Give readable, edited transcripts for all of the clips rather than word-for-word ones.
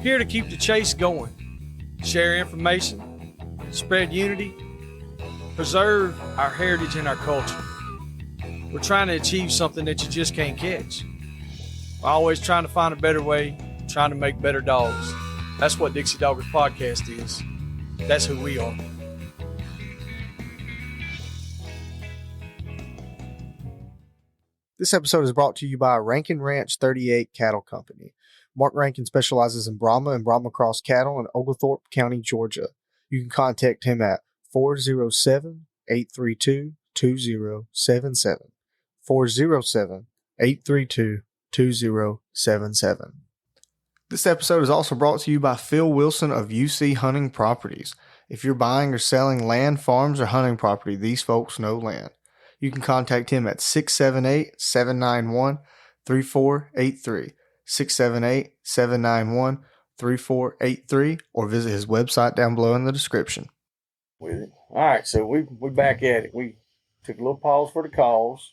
Here to keep the chase going, share information, spread unity, preserve our heritage and our culture. We're trying to achieve something that you just can't catch. We're always trying to find a better way, trying to make better dogs. That's what Dixie Doggers Podcast is. That's who we are. This episode is brought to you by Rankin Ranch 38 Cattle Company. Marc Rankin specializes in Brahma and Brahma Cross cattle in Oglethorpe County, Georgia. You can contact him at 407-832-2077. 407-832-2077. This episode is also brought to you by Phil Wilson of UC Hunting Properties. If you're buying or selling land, farms, or hunting property, these folks know land. You can contact him at 678-791-3483, 678-791-3483, or visit his website down below in the description. With it. All right, so we back at it. We took a little pause for the calls.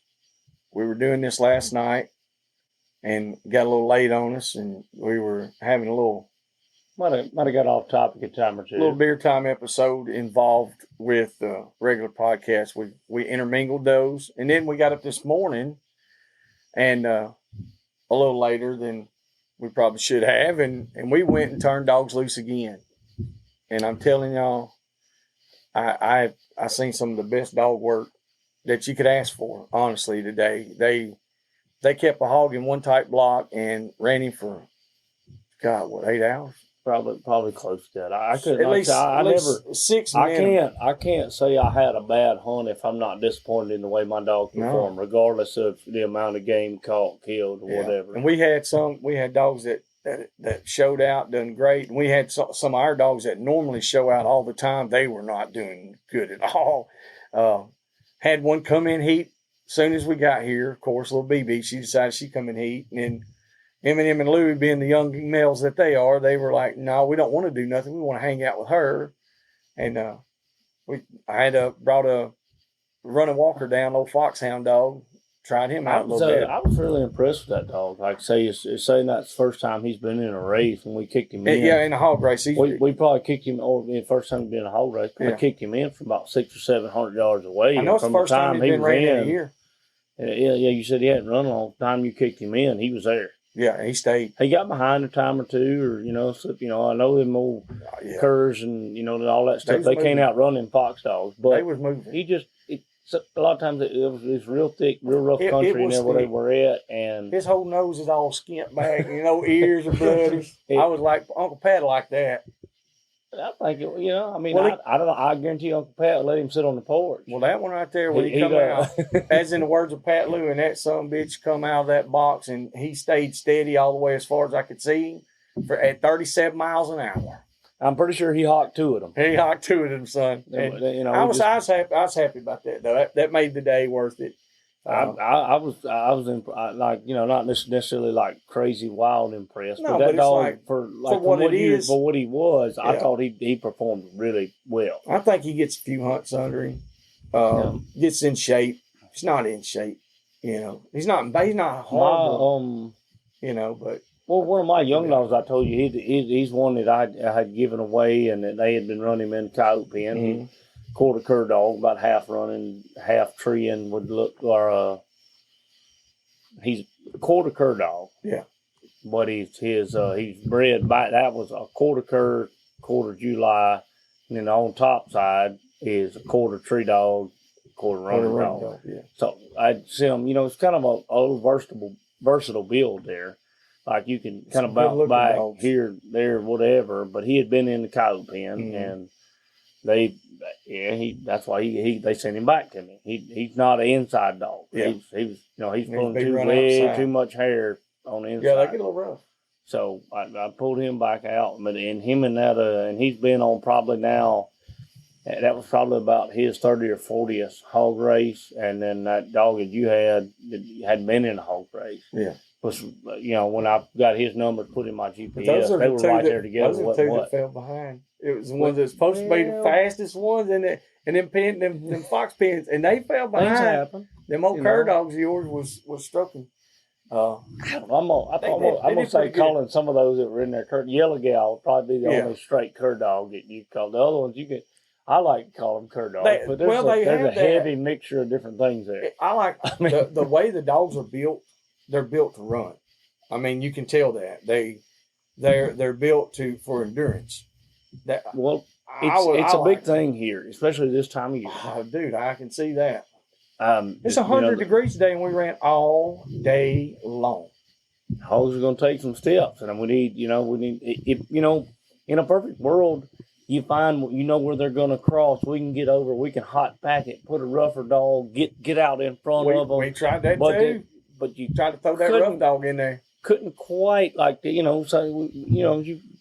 We were doing this last night and got a little late on us, and we were having a little Might have got off topic a time or two. little beer time episode involved with the regular podcast. We intermingled those, and then we got up this morning, and a little later than we probably should have, and we went and turned dogs loose again. And I'm telling y'all, I seen some of the best dog work that you could ask for, honestly, today. They kept a hog in one tight block and ran him for, 8 hours? Probably close to that. I couldn't. At least, I at least never. 6 I minutes. can't say I had a bad hunt if I'm not disappointed in the way my dog performed, regardless of the amount of game caught, killed, or whatever. And we had dogs that showed out, done great. And we had some of our dogs that normally show out all the time. They were not doing good at all. Had one come in heat as soon as we got here. Of course, little BB, she decided she'd come in heat. And then Eminem and Louie, being the young males that they are, they were like, no, we don't want to do nothing. We want to hang out with her. And I had brought a running walker down, old foxhound dog, tried him out a little bit. I was really impressed with that dog. Like say, it's saying that's the first time he's been in a race, and we kicked him in. Yeah, in a hog race. We probably kicked him, or the first time he'd been in a hog race, probably kicked him in from about 600 or 700 yards away. I know it's the first time he's been ran in a year. Yeah, you said he hadn't run a long time. You kicked him in, he was there. Yeah, he stayed. He got behind a time or two, or so, I know them old curs and all that stuff. They can't outrun them fox dogs, but they was moving. He just a lot of times it was this real thick, real rough country and where they were at, and his whole nose is all skint back, ears are bloody. I was like Uncle Pat like that. I think I don't know. I guarantee Uncle Pat would let him sit on the porch. Well, that one right there, when he come out, as in the words of Pat Lou, and that son bitch come out of that box, and he stayed steady all the way as far as I could see at 37 miles an hour. I'm pretty sure he hocked two of them. He hocked two of them, son. And, I was happy. I was happy about that though. That made the day worth it. I was not necessarily like crazy wild impressed, but that dog for what he was, I thought he performed really well. I think he gets a few hunts under him. Gets in shape. He's not in shape. He's not horrible. But. Well, one of my young dogs, I told you, he's one that I had given away, and that they had been running him in the coyote pen. Mm-hmm. Quarter cur dog, about half running, half treeing would look, he's a quarter cur dog. Yeah. But he's bred by, that was a quarter cur, quarter July, and then on top side is a quarter tree dog, quarter running dog. Yeah. So I'd see him, it's kind of a versatile build there. Like you can kind of bounce back dogs. Here, there, whatever. But he had been in the coyote pen, and that's why they sent him back to me. He's not an inside dog. Yeah. He's pulling too much hair on the inside. Yeah, they get a little rough. So I pulled him back out, and him and that, and he's been on probably now. That was probably about his 30th or 40th hog race, and then that dog that you had been in a hog race. Yeah. Was when I got his number put in my GPS, they were right there together. Those are the two that fell behind. It was the ones that was supposed to be the fastest ones, and them fox pens, and they fell behind. Things happen. Them old cur dogs of yours was stroking. I'm gonna did say pretty good. calling some of those that were in there. Yellow Gal would probably be the Yeah. only straight cur dog that you call. The other ones you can. I like to call them cur dogs, They- but there's well, they there's a have that. heavy mixture of different things there. I like the way the dogs are built. They're built to run. I mean, you can tell that they're built for endurance. That It's a big thing here, especially this time of year. Oh, dude, I can see that. It's You know, 100 degrees today, and we ran all day long. Hogs are going to take some steps, and we need in a perfect world, you find where they're going to cross. We can get over. We can hot pack it, put a rougher dog, get out in front of them. We tried that but too. But you Tried to throw that rough dog in there. couldn't quite you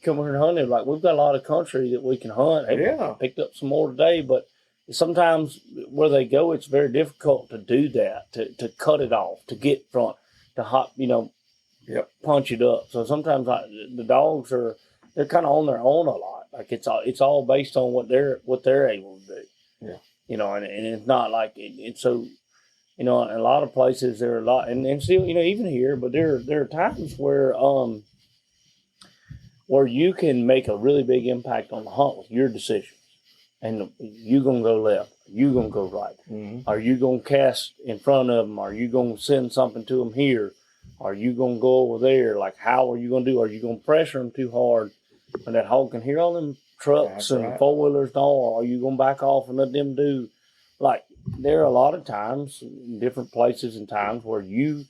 come here and hunt it. Like, we've got a lot of country that we can hunt. Hey, Yeah. picked up some more today, but sometimes where they go, it's very difficult to do that, to cut it off, to get front, to hot, Yep. punch it up. So sometimes the dogs they're kind of on their own a lot. Like, it's all based on what they're able to do. Yeah. And it's not like it's so. In a lot of places there are a lot, and still, even here, but there are times where you can make a really big impact on the hunt with your decisions. And you gonna go left, you gonna go right. Mm-hmm. Are you gonna cast in front of them? Are you gonna send something to them here? Are you gonna go over there? Like, how are you gonna do? Are you gonna pressure them too hard, and that hog can hear all them trucks and four wheelers and all? Or are you gonna back off and let them do? Like, there are a lot of times, in different places and times, where you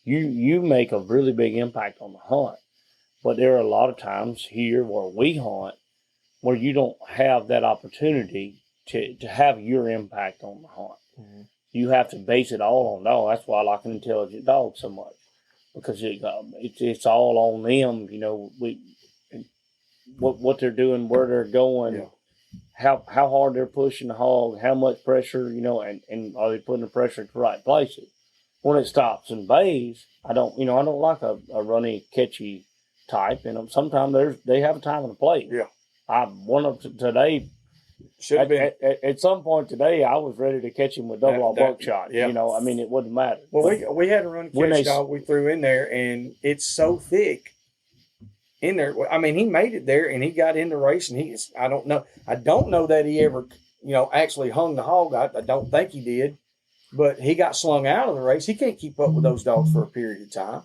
make a really big impact on the hunt. But there are a lot of times here where we hunt where you don't have that opportunity to have your impact on the hunt. Mm-hmm. You have to base it all on dog. That's why I like an intelligent dog so much, because it's all on them. What they're doing, where they're going. Yeah. How hard they're pushing the hog, how much pressure, and are they putting the pressure at the right places? When it stops and bays, I don't like a runny, catchy type. And sometimes they have a time and a place. Yeah. Today. Should have been. At some point today, I was ready to catch him with double buckshot. Yeah. It wouldn't matter. Well, we had a run catch dog we threw in there, and it's so thick in there. I mean, he made it there, and he got in the race, and I don't know that he ever, actually hung the hog. I don't think he did, but he got slung out of the race. He can't keep up with those dogs for a period of time.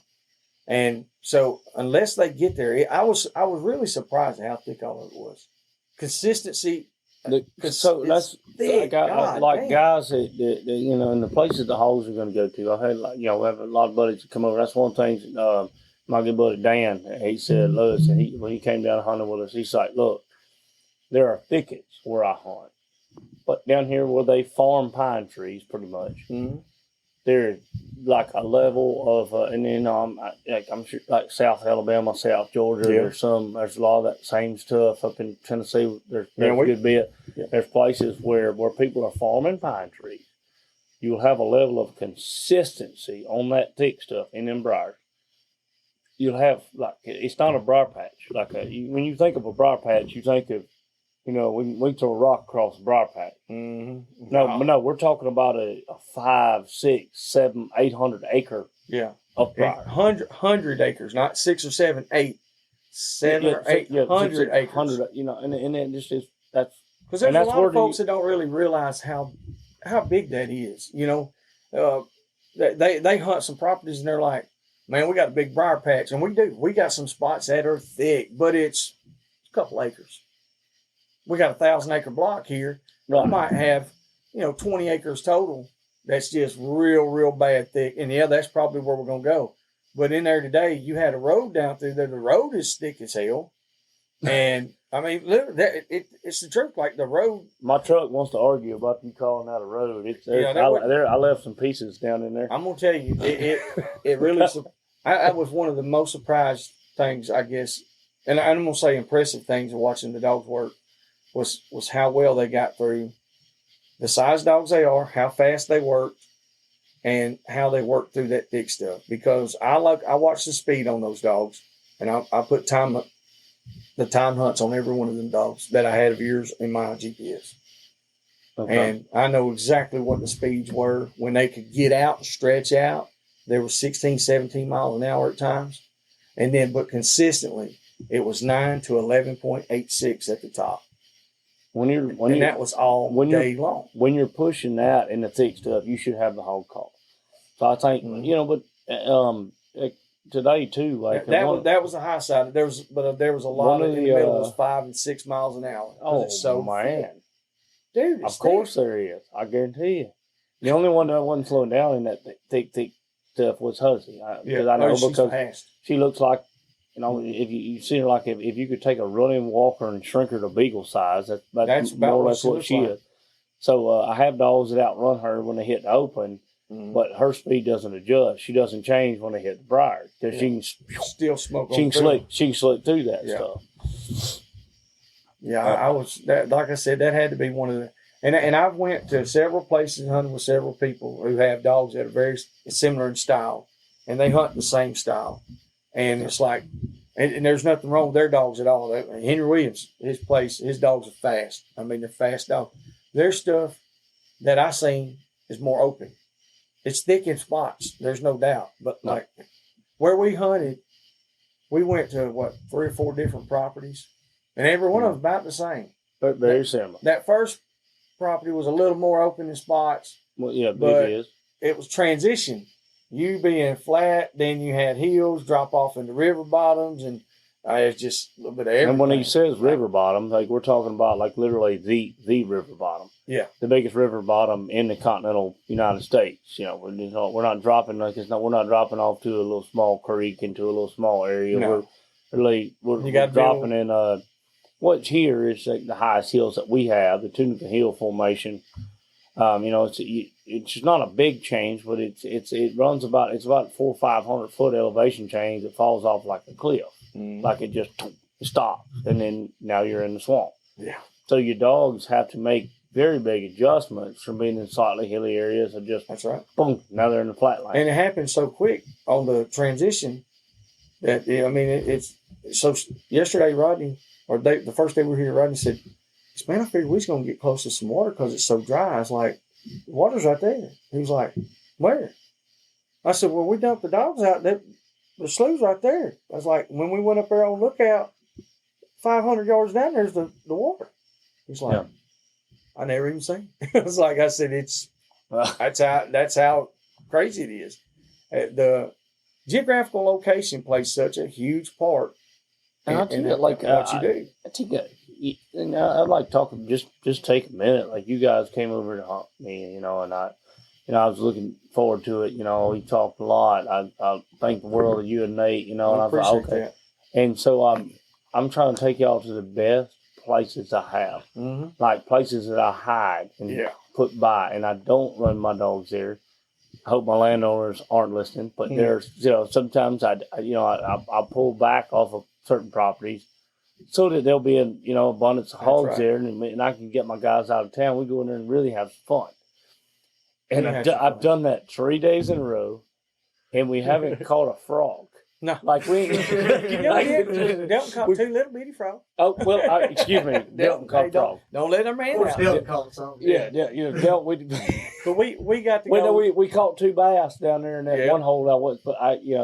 And so unless they get there, I was really surprised at how thick all of it was. Consistency. So that's thick. Guys that in the places the hogs are going to go to. I've had we have a lot of buddies that come over. That's one of the things. My good buddy Dan, he said, Lewis, and when he came down hunting with us, he's like, look, there are thickets where I hunt, but down here where they farm pine trees, pretty much, there's like a level of, and then I'm sure like South Alabama, South Georgia, there's a lot of that same stuff up in Tennessee. There's a good bit. Yeah. There's places where people are farming pine trees. You'll have a level of consistency on that thick stuff in them briars. You'll have, like, it's not a briar patch. Like, when you think of a briar patch, you think of, we throw a rock across a briar patch. Mm-hmm. No, we're talking about a 5, 6, 7, 800 acre of briar. 100 acres, not 6 or 7, 8. 7 or 800 acres. 100, and it just is, that's. Because there's a lot of folks that don't really realize how big that is. They hunt some properties and they're like, man, we got a big briar patch, and we do. We got some spots that are thick, but it's a couple acres. We got a 1,000-acre block here. Right. We might have, 20 acres total. That's just real, real bad thick. And that's probably where we're gonna go. But in there today, you had a road down through there. The road is thick as hell, and I mean, literally, it's the truth. Like the road. My truck wants to argue about you calling that a road. I left some pieces down in there. I'm gonna tell you, it really. I was one of the most surprised things, I guess, and I'm gonna say impressive things of watching the dogs work was how well they got through the size dogs they are, how fast they worked, and how they worked through that thick stuff. Because I watch the speed on those dogs, and I put the time hunts on every one of them dogs that I had of yours in my GPS. Okay. And I know exactly what the speeds were when they could get out and stretch out. there was 16, 17 miles an hour at times. And then, but consistently, it was 9 to 11.86 at the top. That was all day long. When you're pushing that in the thick stuff, you should have the hog call. So I think, but today too, like that was the high side. There was a lot in the middle was 5 and 6 miles an hour. Oh, so man. Dude, of course there is. I guarantee you. The only one that wasn't slowing down in that thick stuff was Huzzy. I know because she looks like, if you see her, like if you could take a running walker and shrink her to beagle size, that's more or less what she is. So I have dogs that outrun her when they hit the open, but her speed doesn't adjust. She doesn't change when they hit the briar because she can still smoke. She can slip through that stuff. Yeah, I was like I said, that had to be one of the. And I've went to several places hunting with several people who have dogs that are very similar in style, and they hunt the same style. And it's like, and there's nothing wrong with their dogs at all. Henry Williams, his dogs are fast. I mean, they're fast dogs. Their stuff that I seen is more open. It's thick in spots. There's no doubt. But like where we hunted, we went to 3 or 4 different properties, and every one of them about the same. But very similar. That first property was a little more open in spots. Well, yeah, but it is. It was transition. You being flat, then you had hills drop off into river bottoms, and it's just a little bit of everything. And when he says river bottom, like we're talking about like literally the river bottom. Yeah, the biggest river bottom in the continental United States. We're not dropping we're not dropping off to a little small creek into a little small area. No. We're dropping in what's here is like the highest hills that we have, the Tunica Hill Formation. It's not a big change, but it runs about 400 or 500 foot elevation change that falls off like a cliff, like it just stops, and then now you're in the swamp. Yeah. So your dogs have to make very big adjustments from being in slightly hilly areas and just that's right. Boom, now they're in the flat line. And it happened so quick on the transition that it's so. Yesterday, Rodney, the first day we were here, Rodney said, "Man, I figured we was gonna get close to some water because it's so dry." I was like, "The water's right there." He was like, "Where?" I said, "Well, we dumped the dogs out. The slough's right there." I was like, "When we went up there on lookout, 500 yards down there's the water." He's like, "I never even seen it." I was like, I said, that's how crazy it is. The geographical location plays such a huge part. And I'll tell you, what you do. I think I'd like to talk, just take a minute. Like you guys came over to hunt me, and I was looking forward to it. We talked a lot. I thank the world of you and Nate, and I was like, okay. That. And so I'm trying to take y'all to the best places I have, like places that I hide and put by, and I don't run my dogs there. I hope my landowners aren't listening, but there's, sometimes I pull back off of certain properties so that there'll be an, abundance of hogs there, and I can get my guys out of town. We go in there and really have fun. And I've done that 3 days in a row, and we haven't caught a frog. No, like we Delton caught 2 little bitty frogs. Oh well, excuse me, Delton caught frogs. Don't let them man out. Delton caught something. Yeah, Delton. But we got to go. We caught 2 bass down there in that one hole.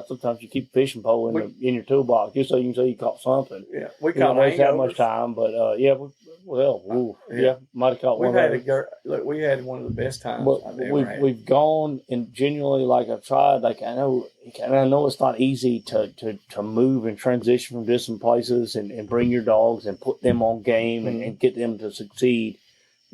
Sometimes you keep a fishing pole in your toolbox just so you can say you caught something. Yeah, we caught waste that much time, but might have caught one. We had one of the best times I've ever had. We've gone and genuinely, like I've tried, like I know it's not easy to move and transition from different places and bring your dogs and put them on game and get them to succeed.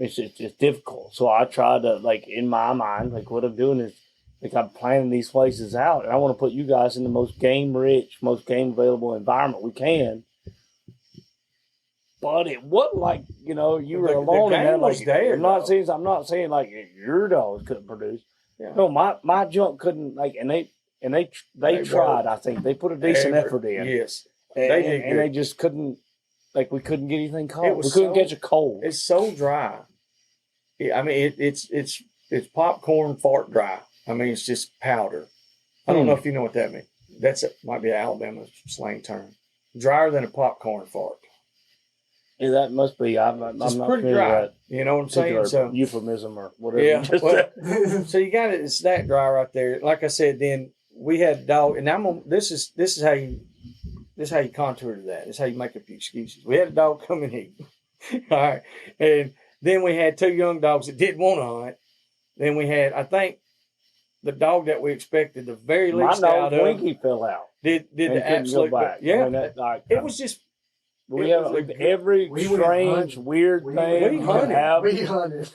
It's difficult. So I try to, like, in my mind, like what I'm doing is, like, I'm planning these places out, and I want to put you guys in the most game-rich, most game-available environment we can. But it wasn't like, you were alone in that. Like, there, I'm not saying like your dogs couldn't produce. Yeah. No, my junk couldn't, like, and they tried. I think they put a decent effort in. Yes, they did, and they just couldn't. Like, we couldn't get anything caught. We couldn't catch a cold. It's so dry. It's popcorn fart dry. It's just powder. I don't know if you know what that means. Might be an Alabama slang term. Drier than a popcorn fart. Yeah, that must be. I'm not pretty dry. You know what I'm saying? So euphemism or whatever. Yeah. So you got it. It's that dry right there. Like I said, then we had a dog, and this is how you contour to that. This is how you make up your excuses. We had a dog come in here. All right. And then we had 2 young dogs that didn't want to hunt. Then we had, I think, the dog that we expected the very least out of. Winky fell out. Did the absolute back. Yeah. I mean, it was just. We have every strange, weird thing. We hunted.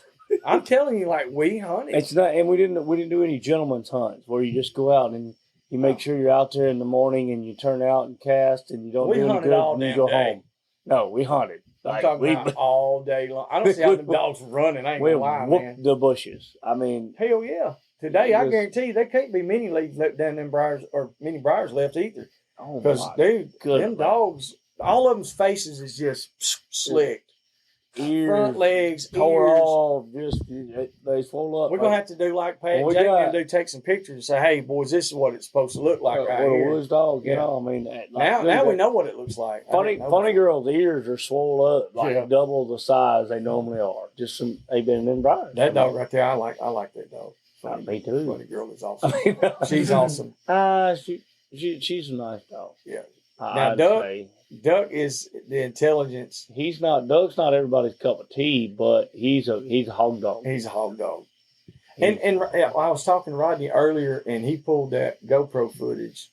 I'm telling you, like, we hunted. It's not, and we didn't do any gentleman's hunts where you just go out and you make sure you're out there in the morning and you turn out and cast and you don't do any good and you go home. No, we hunted. I'm talking about all day long. I don't see how the dogs were running. I ain't gonna lie, man. The bushes. I mean, hell yeah. Today, I guarantee you, there can't be many leaves left down them briars or many briars left either. Because them dogs, all of them's faces is just slicked. Ears, front legs, tore ears. off, just they swole up. We're gonna have to do like Pat and Jake and take some pictures and say, "Hey, boys, this is what it's supposed to look like right here." A woods dog, you know. I mean, now we know what it looks like. Funny girls' ears are swole up like double the size they normally are. Just they've been in briars. That dog right there, I like that dog. Me too. Funny girl is awesome. She's awesome. She's a nice dog. Yeah. Now Duck is the intelligence. Doug's not everybody's cup of tea, but he's a hog dog. He's a hog dog. And I was talking to Rodney earlier, and he pulled that GoPro footage,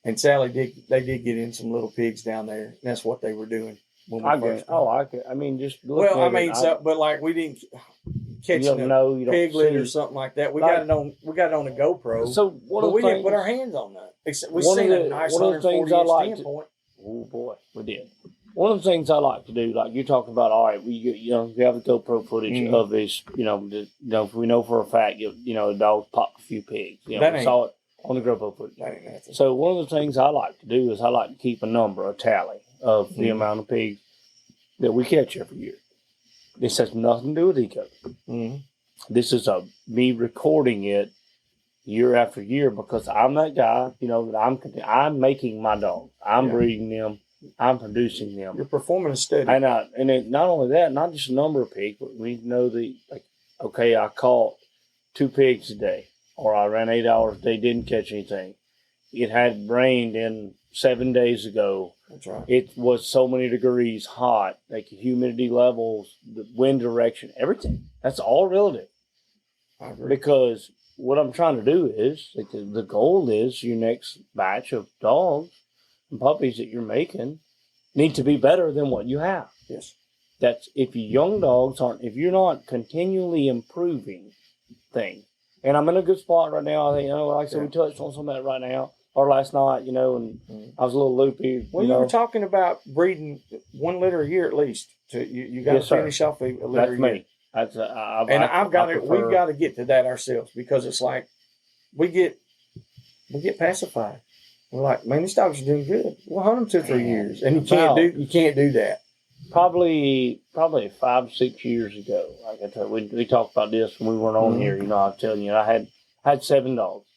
and Sally did get in some little pigs down there. And that's what they were doing when we first. I mean, just but like we didn't catch a piglet or something like that. We got it on a GoPro. So we didn't put our hands on that. Except we seen a nice 140 standpoint. Oh boy, we did. One of the things I like to do, like you're talking about, all right, we have the GoPro footage of this, we know for a fact, the dog popped a few pigs. We saw it on the GoPro footage. That ain't nothing. So one of the things I like to do is I like to keep a tally of the amount of pigs that we catch every year. This has nothing to do with each other. This is me recording it year after year because I'm that guy, that I'm making my dogs. I'm breeding them. I'm producing them. You're performing a study. And not only that, not just a number of pigs, but we know I caught 2 pigs a day, or I ran 8 hours a day, didn't catch anything. It had rained in 7 days ago. That's right. It was so many degrees hot, like humidity levels, the wind direction, everything. That's all relative. I agree. Because what I'm trying to do is, the goal is your next batch of dogs and puppies that you're making need to be better than what you have. Yes. That's if your young dogs if you're not continually improving things. And I'm in a good spot right now. I think, like I said, we touched on some of that right now or last night, and I was a little loopy. Well, you were talking about breeding 1 litter a year at least. You got to finish off a litter That's a year. Me. We've got to get to that ourselves because it's like we get pacified. We're like, man, these dogs are doing good. We'll hunt them 2 or 3 years, and you can't do that. Probably 5 6 years ago. Like I told we talked about this when we weren't on here. I was telling you, I had 7 dogs.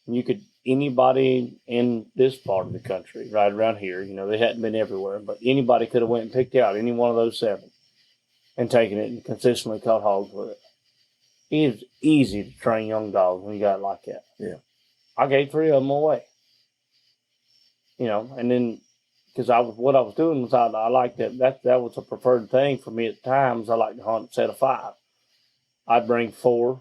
And anybody in this part of the country, right around here, they hadn't been everywhere, but anybody could have went and picked out any one of those 7 and taken it and consistently caught hogs with it. It is easy to train young dogs when you got it like that. Yeah. I gave 3 of them away. And then because what I was doing was I liked that was a preferred thing for me at times. I like to hunt a set of 5. I'd bring 4,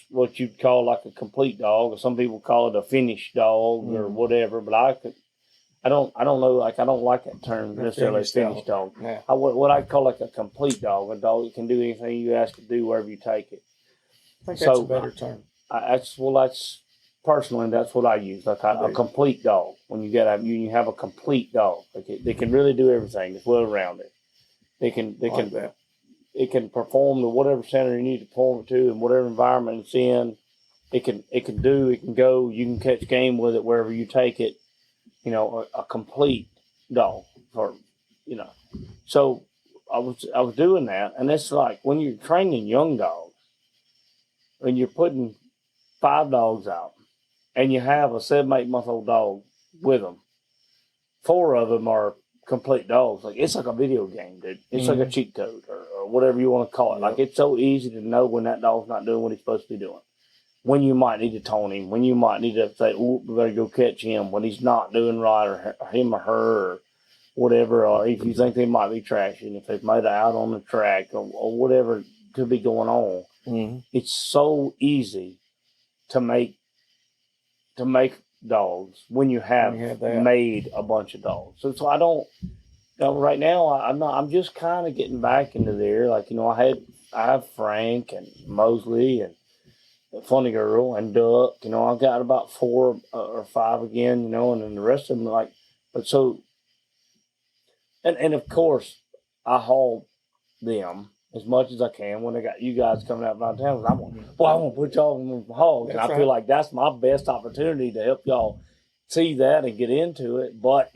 what you'd call like a complete dog, or some people call it a finished dog or whatever. But I don't know. Like I don't like that term necessarily. Finished dog. Yeah. What I call like a complete dog, a dog that can do anything you ask it to do wherever you take it. I think that's a better term. Personally, that's what I use. Like a complete dog. When you have a complete dog, they can really do everything. It's well rounded. It can perform to whatever center you need to perform it to, and whatever environment it's in. It can go. You can catch game with it wherever you take it. A complete dog, So I was doing that, and it's like when you're training young dogs, when you're putting 5 dogs out. And you have a 7, 8 month old dog with them. 4 of them are complete dogs. Like it's like a video game, dude. It's like a cheat code or whatever you want to call it. Like it's so easy to know when that dog's not doing what he's supposed to be doing. when you might need to tone him, when you might need to say, "Oh, we better go catch him," when he's not doing right, or him or her, or whatever, or if you think they might be trashing, if they've made it out on the track, or whatever could be going on. Mm-hmm. It's so easy to make dogs when you have made a bunch of dogs. So I don't. Right now I'm just kind of getting back into there. Like, I have Frank and Mosley and Funny Girl and Duck. I've got about 4 or 5 again. And then the rest of them but so. And of course, I haul them as much as I can when I got you guys coming out of town. I want to put y'all in the hogs. And I feel like that's my best opportunity to help y'all see that and get into it. But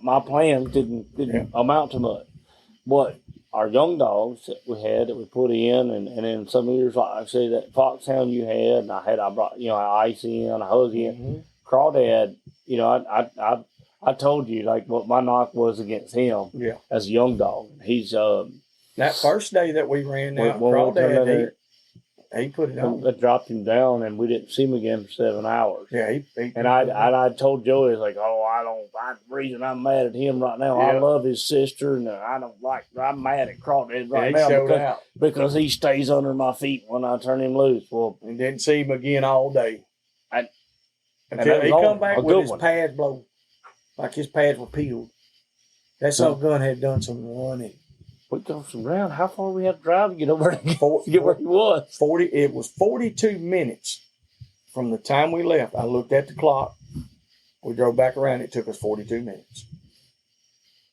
my plans didn't amount to much. But our young dogs that we had that we put in, and then some years, like I say, that foxhound you had, and I brought Icy in, I Huzzy in, Crawdad. I told you like what my knock was against him. Yeah. As a young dog, he's that first day that we ran out, Crawdad, he put it on. I dropped him down, and we didn't see him again for 7 hours. Yeah, I told Joey, it's like, the reason I'm mad at him right now, I love his sister, and I'm mad at Crawdad right now because he stays under my feet when I turn him loose. Well, and didn't see him again all day. Until he come back with his pads blown, like his pads were peeled. That son of a gun had done some running. We go some round. How far we had to drive to get over there to get where he was? 40. It was 42 minutes from the time we left. I looked at the clock. We drove back around. It took us 42 minutes.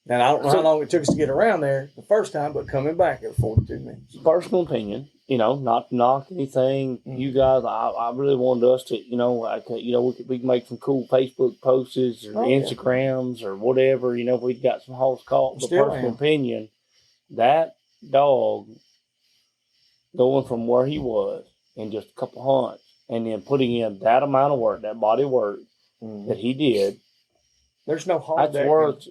Now, I don't know how long it took us to get around there the first time, but coming back, it was 42 minutes. Personal opinion, not to knock anything. You guys, I really wanted us to, we can make some cool Facebook posts or Instagrams or whatever, if we've got some hogs caught. But personal opinion, that dog going from where he was in just a couple hunts and then putting in that amount of work, that body work that he did, there's no hog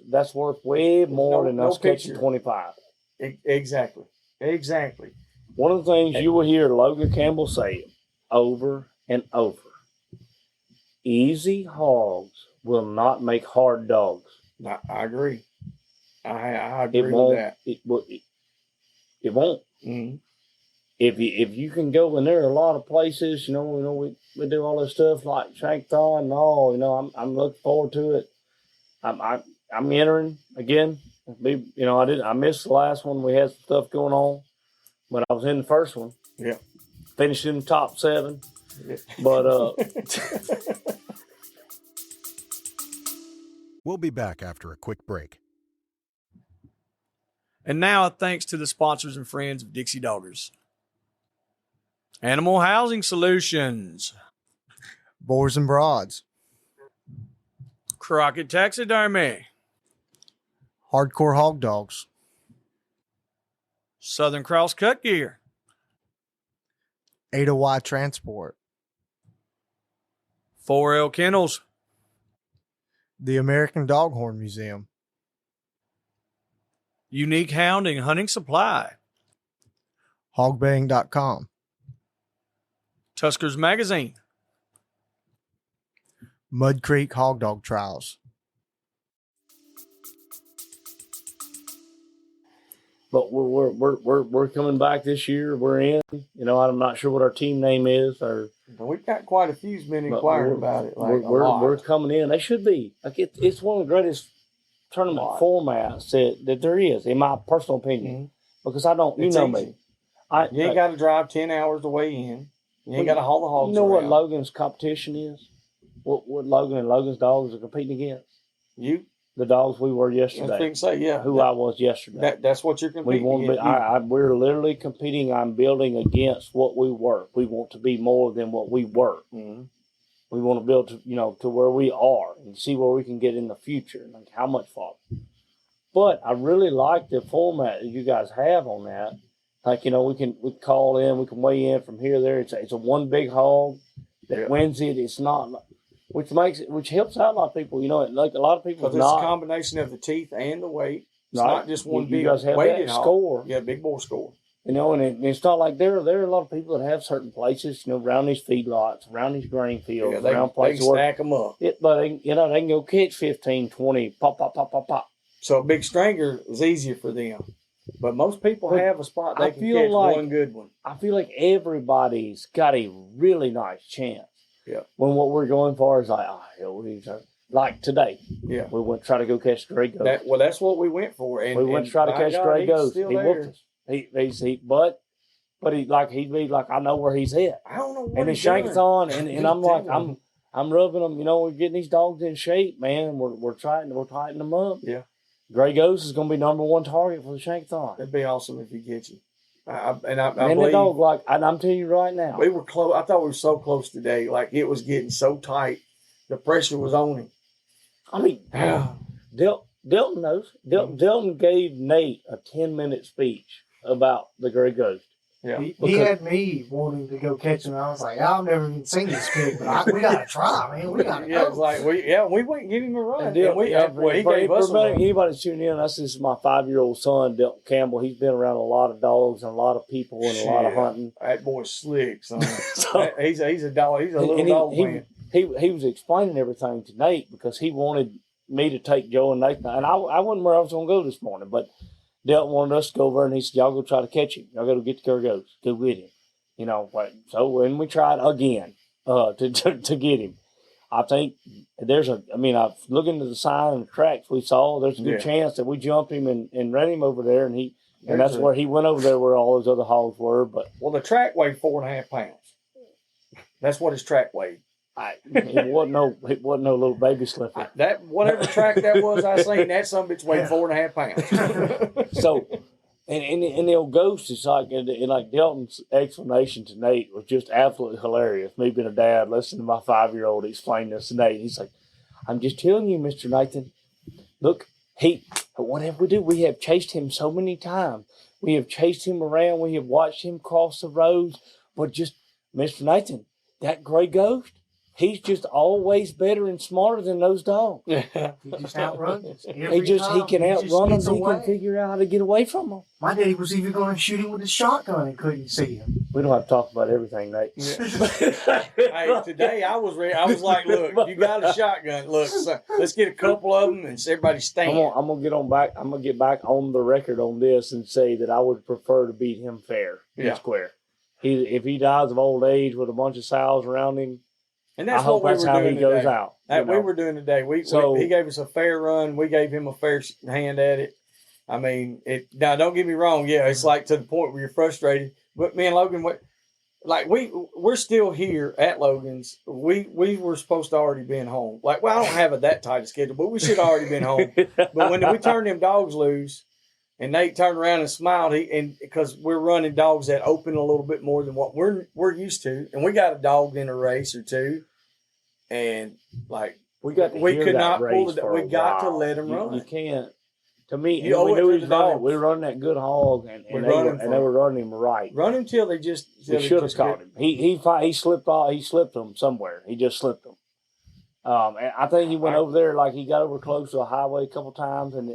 that's worth way more than us catching 25. Exactly. One of the things you will hear Logan Campbell say over and over: easy hogs will not make hard dogs. I agree. I agree with that. It won't. Mm-hmm. If you can go, and there are a lot of places, we do all this stuff like Shankthon and all. I'm looking forward to it. I'm entering again. I missed the last one. We had some stuff going on, but I was in the first one. Yeah, finished in the top 7. Yeah. But we'll be back after a quick break. And now, thanks to the sponsors and friends of Dixie Doggers. Animal Housing Solutions. Boars N Broads. Crockett Taxidermy. Hardcore Hog Dogs. Southern Cross Cut Gear. Ada Y Transport. 4L Kennels. The American Doghorn Museum. Unique Hound and Hunting Supply. Hogbaying.com. Tuskers Magazine. Mud Creek Hog Dog Trials. But we're coming back this year. We're in. I'm not sure what our team name is. We've got quite a few's been inquiring about it. We're coming in. They should be. It's one of the greatest tournament formats that there is, in my personal opinion. Because I don't, it's know easy. me. You ain't got to drive 10 hours to weigh in. You ain't got to haul the hogs. You know around. what Logan's competition is? What Logan and Logan's dogs are competing against? The dogs we were yesterday. I think so, yeah. I was yesterday. That's what you're competing against. We're literally competing. I'm building against what we were. We want to be more than what we were. Mm-hmm. We want to build to where we are and see where we can get in the future, like how much farther. But I really like the format that you guys have on that. Like, we can call in, we can weigh in from here to there. It's a one big hog that wins it. It's not, which helps out a lot of people. Like a lot of people. Because it's a combination of the teeth and the weight. It's not just one big you guys have weighted that hog. score. Yeah, big bore score. You know, and it's not like there are a lot of people that have certain places, you know, around these feedlots, around these grain fields, they around can places where stack them up. but they can go catch 15, 20, pop, pop, pop, pop, pop. So a big stringer is easier for them. But most people But have a spot they I can feel catch like- one good one. I feel like everybody's got a really nice chance. Yeah. When what we're going for is like, like today, Yeah. we went to try to go catch the gray ghost. That's what we went for. And we went to try to by catch God, gray he's ghost. He still whooped there. us. But he'd be like, I know where he's at. I don't know what And the he's shank's doing. on, and I'm like, I'm rubbing them. You know, we're getting these dogs in shape, man. We're tightening them up. Yeah. Gray Ghost is going to be number one target for the Shankathon. That'd be awesome if you get you. I And believe the dog, like, and I'm telling you right now, we were close. I thought we were so close today. Like it was getting so tight. The pressure was on him. I mean, Delton knows. Delton gave Nate a 10-minute speech about the Gray Ghost. Yeah. He had me wanting to go catch him. I was like, I've never even seen this pig, but we gotta try, man. We gotta Yeah, go. it's like we went and give him a run. And And he gave us a run. Anybody tuning in, this is my 5-year-old son, Delton Campbell. He's been around a lot of dogs and a lot of people and a lot of hunting. That boy's slick, son. So, he's a dog. He's a little dog man. He was explaining everything to Nate because he wanted me to take Joe and Nathan. And I wasn't where I was going to go this morning, but Delton wanted us to go over and he said, y'all go try to catch him. Y'all got to get the Gray Ghost. Go get him. You know, so when we tried again to get him, I think I've looked into the sign and the tracks we saw. There's a good chance that we jumped him and ran him over there, and that's where he went over there where all those other hogs were. But the track weighed 4.5 pounds. That's what his track weighed. it wasn't no little baby slipper. That whatever track that was, I seen that some bitch weighed 4.5 pounds. So. And the old ghost is like, and like Delton's explanation to Nate was just absolutely hilarious. Me being a dad, listening to my 5-year-old explain this to Nate. He's like, I'm just telling you, Mr. Nathan, look, whatever we do, we have chased him so many times. We have chased him around. We have watched him cross the roads. But just, Mr. Nathan, that Gray Ghost, he's just always better and smarter than those dogs. He just outruns us. He can outrun them. He can figure out how to get away from them. My daddy was even going to shoot him with a shotgun and couldn't see him. We don't have to talk about everything, Nate. Hey, today I was ready. I was like, look, you got a shotgun. Look, son, let's get a couple of them and everybody stand. I'm gonna get back on the record on this and say that I would prefer to beat him fair and square. If he dies of old age with a bunch of sows around him, And that's I hope what we that's were how doing he goes today. out. We were doing today. He gave us a fair run. We gave him a fair hand at it. I mean, now don't get me wrong. Yeah, it's like to the point where you're frustrated. But me and Logan, we're still here at Logan's. We were supposed to already been home. I don't have that tight a schedule, but we should have already been home. But when we turned them dogs loose, and Nate turned around and smiled, because we're running dogs that open a little bit more than what we're used to, and we got a dog in a race or two, and we could not pull it. We got to let him run. You can't. To me, You owe we it knew to he was the dogs. running. We were running that good hog, and they were running him right. Run him till they just. We should have caught him. He slipped off. He slipped them somewhere. He just slipped them. And I think he went over there he got over close to a highway a couple times, and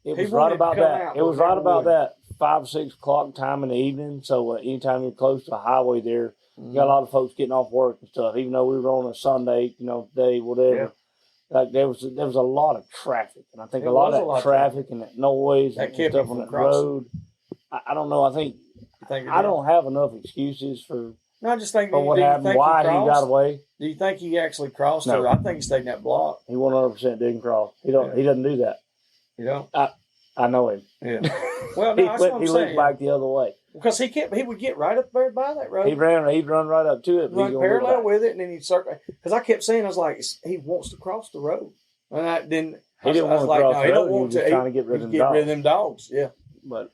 it was right about that. It was right about that 5 6 o'clock time in the evening. So anytime you're close to a highway, there you got a lot of folks getting off work and stuff. Even though we were on a Sunday, day, whatever. Yeah. There was a lot of traffic, and I think a lot of that traffic and that noise and stuff on that road. I don't know. I think I don't have enough excuses for. No, I just think for what happened, why he got away. Do you think he actually crossed? No. Or I think he stayed in that block. He 100% didn't cross. He doesn't do that. You know. I know him. Yeah. Well, no, that's what I'm he saying. looked back the other way. Because he would get right up there by that road. He'd run right up to it. Run parallel with it, and then he'd circle. Because I kept saying, I was like, he wants to cross the road. And he didn't want to cross the road. He was just trying to get rid of them dogs. Yeah. But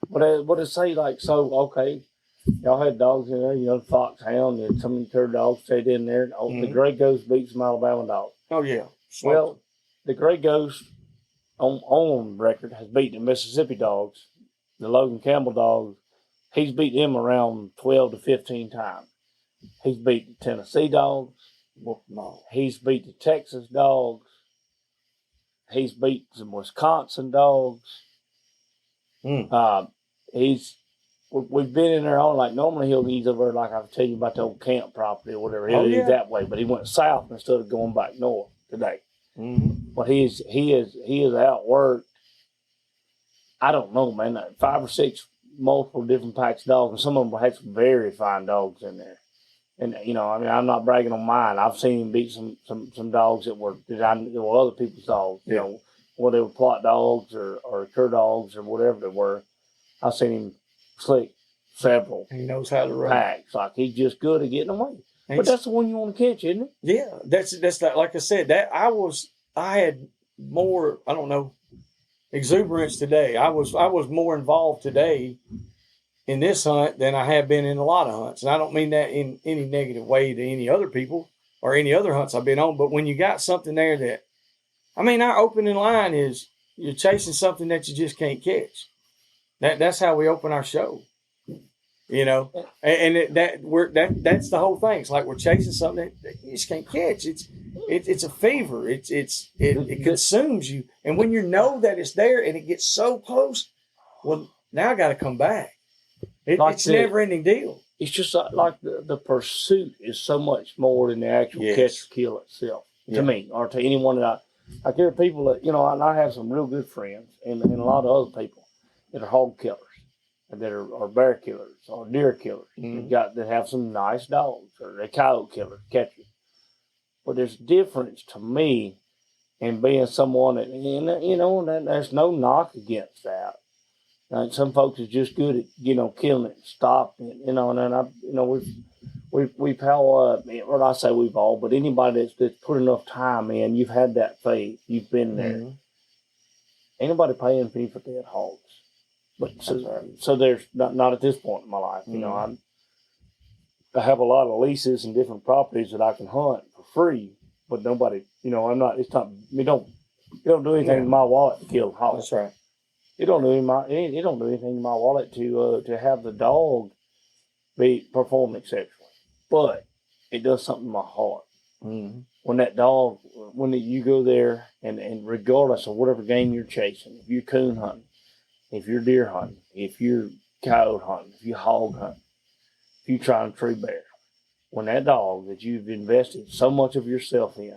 what it say okay, y'all had dogs in there, foxhound, and some of the third dogs stayed in there. The Gray Ghost beat some Alabama dogs. Oh yeah. Well, the Gray Ghost on record has beaten the Mississippi dogs, the Logan Campbell dogs. He's beat them around 12 to 15 times. He's beat the Tennessee dogs. He's beat the Texas dogs. He's beat some Wisconsin dogs. He's we've been in there on, like, normally he's over, like I was telling you about the old camp property or whatever. He'll leave that way, but he went south instead of going back north today. Mm-hmm. But he is outworked. I don't know, man, 5 or 6 multiple different packs of dogs, and some of them had some very fine dogs in there. And I mean, I'm not bragging on mine. I've seen him beat some dogs that were other people's dogs. You know, whether they were plot dogs or cur dogs or whatever they were. I've seen him slick several. He knows how to run packs. Like, he's just good at getting away. But that's the one you want to catch, isn't it? Yeah, that's like I said. That I had more. I don't know, exuberance today. I was more involved today in this hunt than I have been in a lot of hunts. And I don't mean that in any negative way to any other people or any other hunts I've been on. But when you got something there that, I mean, our opening line is you're chasing something that you just can't catch. That's how we open our show, and that's the whole thing. It's like we're chasing something that you just can't catch. It's a fever. It consumes you. And when you know that it's there and it gets so close, well, now I got to come back. It's a never-ending deal. It's just like the pursuit is so much more than the actual catch or kill itself to me, or to anyone that I there are people that, and I have some real good friends and a lot of other people that are hog killers, that are bear killers or deer killers. Mm-hmm. That have some nice dogs, or they're coyote killers, catchers. But there's a difference to me in being someone that, there's no knock against that. And some folks is just good at, killing it and stopping it, and then we've all, or I say we've all, but anybody that's put enough time in, you've had that faith, you've been there. Mm-hmm. Ain't nobody paying me for dead hogs. But so there's not at this point in my life, Mm-hmm. I have a lot of leases and different properties that I can hunt for free, but nobody, I'm not, it's not, you don't do anything in my wallet to kill hogs. That's right. It don't do anything in my wallet to have the dog be performing sexually, but it does something in my heart. Mm-hmm. When that dog, when you go there and regardless of whatever game you're chasing, if you're coon hunting, if you're deer hunting, if you're coyote hunting, if you're hog hunting, if you're trying to tree bear, when that dog that you've invested so much of yourself in,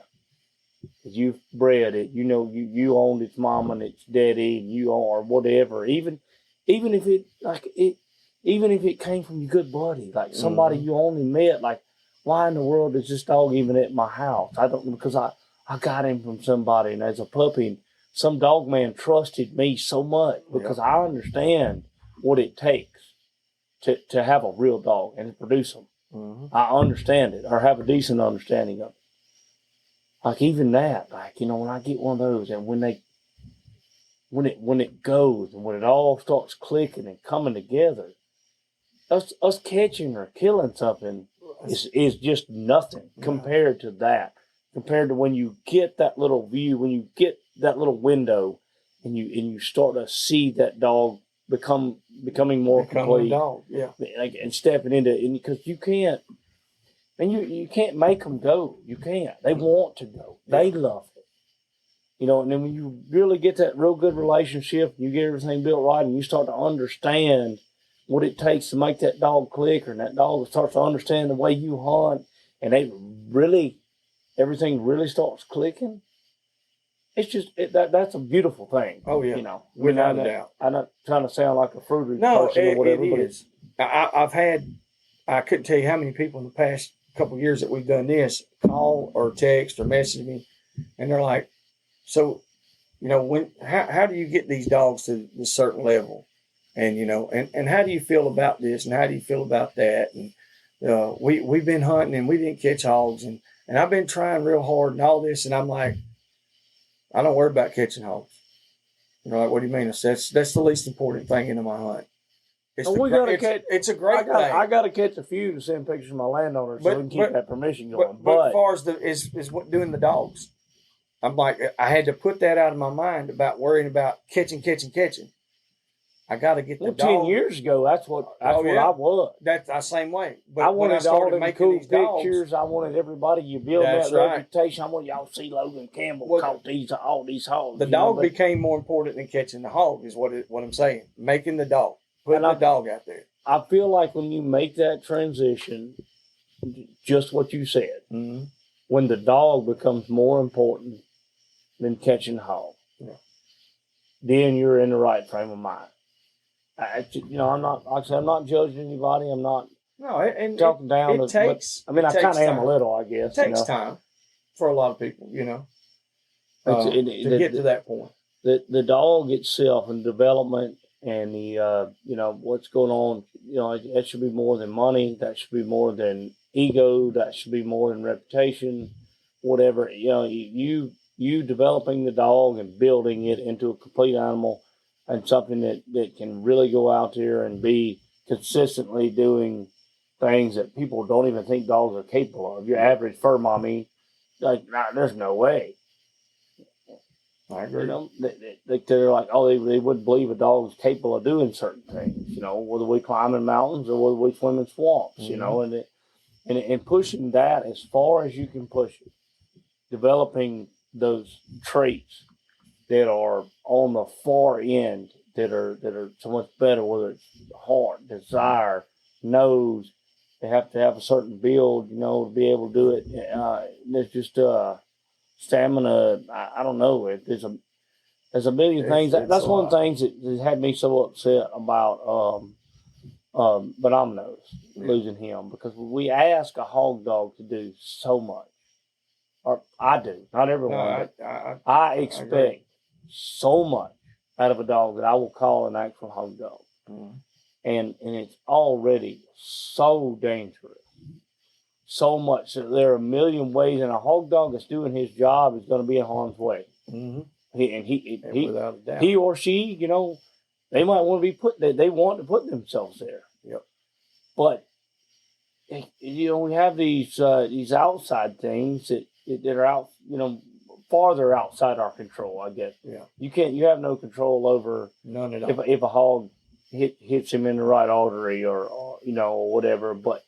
that you've bred it, you owned its mama and its daddy, and you own, or whatever, even if it came from your good buddy, like somebody you only met, like, why in the world is this dog even at my house? I don't know, because I got him from somebody, and as a puppy, and some dog man trusted me so much because I understand what it takes to have a real dog and to produce them. Mm-hmm. I understand it, or have a decent understanding of it. Like, even that, when I get one of those, and when it goes, and when it all starts clicking and coming together, us catching or killing something is just nothing compared to that. Compared to when you get that little view, when you get that little window, and you start to see that dog becoming more complete, a dog, and stepping into it, because you can't. And you can't make them go. You can't. They want to go. They love it. And then when you really get that real good relationship, you get everything built right, and you start to understand what it takes to make that dog click, or that dog starts to understand the way you hunt, and everything really starts clicking. It's just, that's a beautiful thing. Oh, yeah. Without a doubt. I'm not trying to sound like a fruitery person or whatever. It is. I couldn't tell you how many people in the past couple of years that we've done this call or text or message me, and they're like, so, how do you get these dogs to this certain level? And, and how do you feel about this? And how do you feel about that? And we've been hunting and we didn't catch hogs, and I've been trying real hard and all this. And I'm like, I don't worry about catching hogs. Like, what do you mean? That's the least important thing in my hunt. It's a great thing. I got to catch a few to send pictures of my landowner so we can keep that permission going. But as far as is what doing the dogs, I'm like, I had to put that out of my mind about worrying about catching. I got to get the dog. 10 years ago, that's what I was. That's the same way. But I wanted all them cool pictures. Dogs, I wanted everybody, you build that reputation. I want y'all to see Logan Campbell caught all these hogs. The dog became more important than catching the hog, is what I'm saying. Making the dog. Putting the dog out there. I feel like when you make that transition, just what you said, Mm-hmm. when the dog becomes more important than catching hog, then you're in the right frame of mind. I'm not, like I said, I'm not judging anybody. I'm not talking down. It takes. I mean, I kind of am time. a little, I guess. It takes time for a lot of people, to get to that point. The dog itself and development and the what's going on, that should be more than money. That should be more than ego. That should be more than reputation. Whatever, you developing the dog and building it into a complete animal and something that can really go out there and be consistently doing things that people don't even think dogs are capable of. Your average fur mommy, there's no way. I agree. They're like, they wouldn't believe a dog is capable of doing certain things, whether we climbing mountains or whether we swim in swamps, and pushing that as far as you can push it, developing those traits that are on the far end that are so much better, whether it's heart, desire, nose. They have to have a certain build, to be able to do it. There's just stamina. I don't know. There's a million things. That's one of the things that had me so upset about Benomnos, losing him, because we ask a hog dog to do so much. Or I do, not everyone. I expect so much out of a dog that I will call an actual hog dog. Mm-hmm. And it's already so dangerous. So much that there are a million ways, and a hog dog that's doing his job is going to be in harm's way. Mm-hmm. Without a doubt. He or she, they might want to be they want to put themselves there. Yep. But we have these outside things that are out, farther outside our control, I guess. Yeah. You have no control over none at all. If a hog hits him in the right artery or whatever, but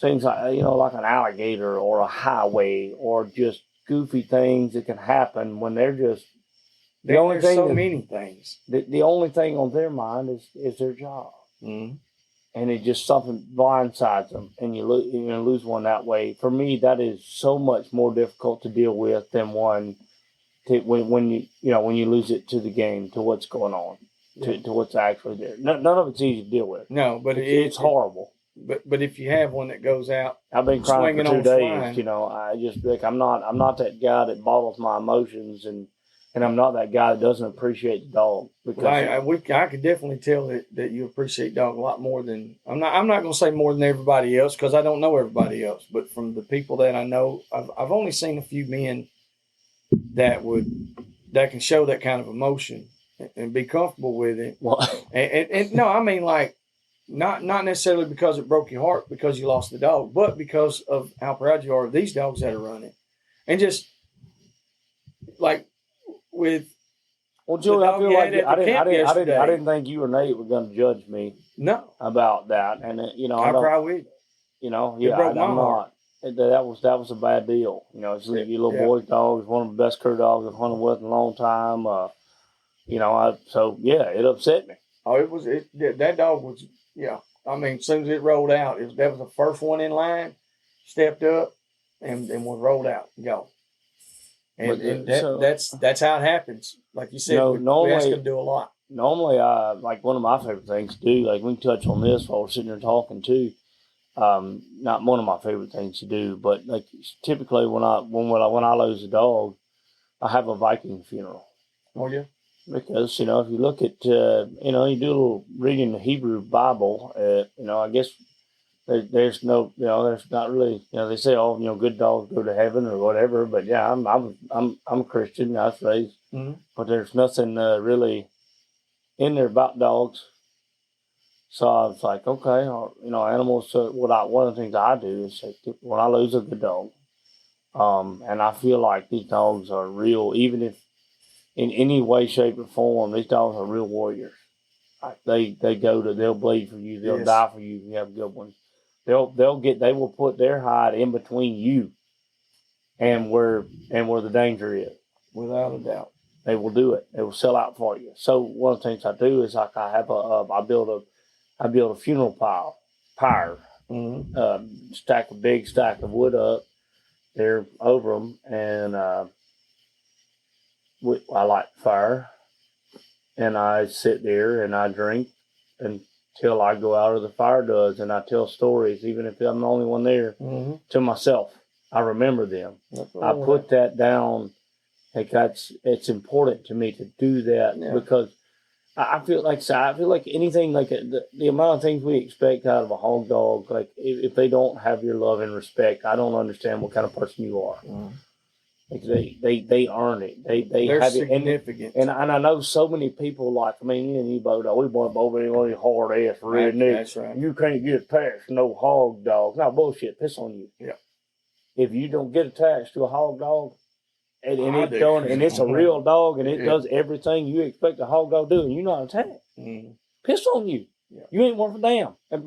things like, like an alligator or a highway or just goofy things that can happen when they're just there's so many things. The only thing on their mind is their job. Mm-hmm. And it just something blindsides them, and you lose one that way. For me, that is so much more difficult to deal with than when you lose it to the game, to what's going on, to what's actually there. None of it's easy to deal with. No, but it's horrible. But if you have one that goes out, I've been crying for 2 days. flying. I just like I'm not that guy that bottles my emotions, and I'm not that guy that doesn't appreciate the dog. Because I could definitely tell that you appreciate dog a lot more than I'm not going to say more than everybody else, because I don't know everybody else. But from the people that I know, I've only seen a few men that can show that kind of emotion and be comfortable with it. Well, and no, I mean, like, not necessarily because it broke your heart because you lost the dog, but because of how proud you are of these dogs that are running, and just like. Well, Joey, I feel like I didn't think you or Nate were going to judge me. No, about that, and I cry with you. I'm not. That was a bad deal. It's your little boy's dog. It's one of the best cur dogs I've hunted with in a long time. It upset me. Oh, that dog was I mean, as soon as it rolled out, that was the first one in line, stepped up, and was rolled out. Go. And that's how it happens. Like you said, we ask them to do a lot. Normally, like one of my favorite things to do, like we can touch on this while we're sitting there talking too. Not one of my favorite things to do, but like typically when I lose a dog, I have a Viking funeral. Oh yeah. Because if you look at you do a little reading the Hebrew Bible, I guess. There's no, there's not really, they say, good dogs go to heaven or whatever. But yeah, I'm a Christian. I was raised, but there's nothing really in there about dogs. So I was like, okay, animals. One of the things I do is when I lose a good dog, and I feel like these dogs are real, even if in any way, shape, or form, these dogs are real warriors. Like they'll bleed for you, they'll die for you if you have a good one. They will put their hide in between you and where the danger is. Without a doubt. They will do it. They will sell out for you. So one of the things I do is like I build I built a funeral pyre, big stack of wood up there over them, and I light the fire, and I sit there and I drink until I go out or the fire does, and I tell stories, even if I'm the only one there, to myself. I remember them. I put that down. Like it's important to me to do that because I feel like anything, like the amount of things we expect out of a hog dog, like if they don't have your love and respect, I don't understand what kind of person you are. Like they earn it. They're have significant. It. And I know so many people, like, I mean, you both, we want over any hard ass redneck. That's right. You can't get attached to no hog dog. No bullshit. Piss on you. Yeah. If you don't get attached to a hog dog, and it's a real dog, and it does everything you expect a hog dog to do, and you're not attached, piss on you. Yeah. You ain't worth a damn. And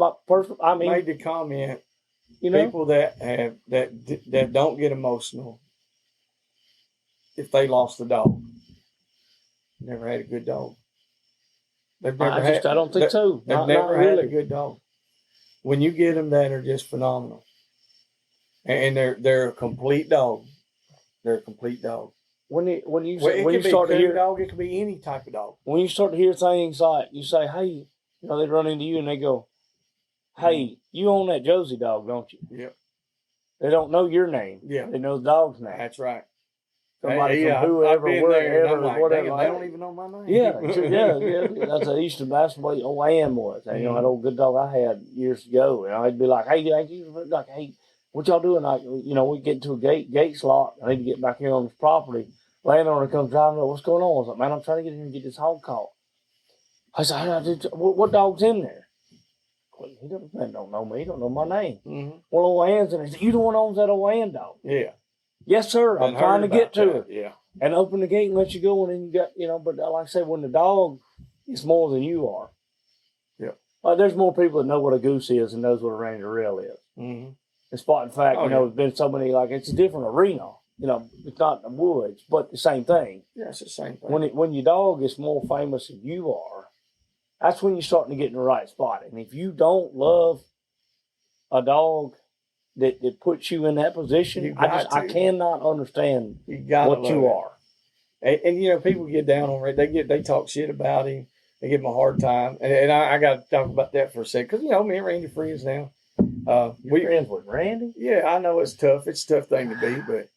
I mean, made the comment. People that don't get emotional if they lost a dog, never had a good dog. They've never I don't think so. They've never had a good dog. When you get them that are just phenomenal, and they're a complete dog. They're a complete dog. When you start to hear dog, it could be any type of dog. When you start to hear things like you say, "Hey," they run into you and they go, "Hey, you own that Josie dog, don't you?" Yep. They don't know your name. Yeah. They know the dog's name. That's right. Somebody from whoever, wherever, whatever. They don't even know my name. Yeah. That's how Eastern basketball. Old Ann was. That old good dog I had years ago, and I'd be like, "Hey, what y'all doing?" We get into a gate's locked. I need to get back here on this property. Landowner comes driving up. What's going on? I was like, "Man, I'm trying to get in and get this hog caught." I said, "What dog's in there?" Well, he don't know me. He don't know my name. Well, old Ann's in there. He said, "You the one who owns that old Ann dog?" Yeah. Yes, sir. I'm trying to get to it. Yeah. And open the gate and let you go, and then you got, but like I said, when the dog is more than you are. Yeah. There's more people that know what a goose is and knows what a Ranger rail is. Despite the fact, there's been so many, like, it's a different arena. It's not the woods, but the same thing. Yeah, it's the same thing. When your dog is more famous than you are, that's when you're starting to get in the right spot. And if you don't love a dog that puts you in that position, I cannot understand what you are. And people get down on it. They talk shit about him. They give him a hard time. And I got to talk about that for a second. Because, me and Randy are friends now. You're friends with Randy? Yeah, I know it's tough. It's a tough thing to be, but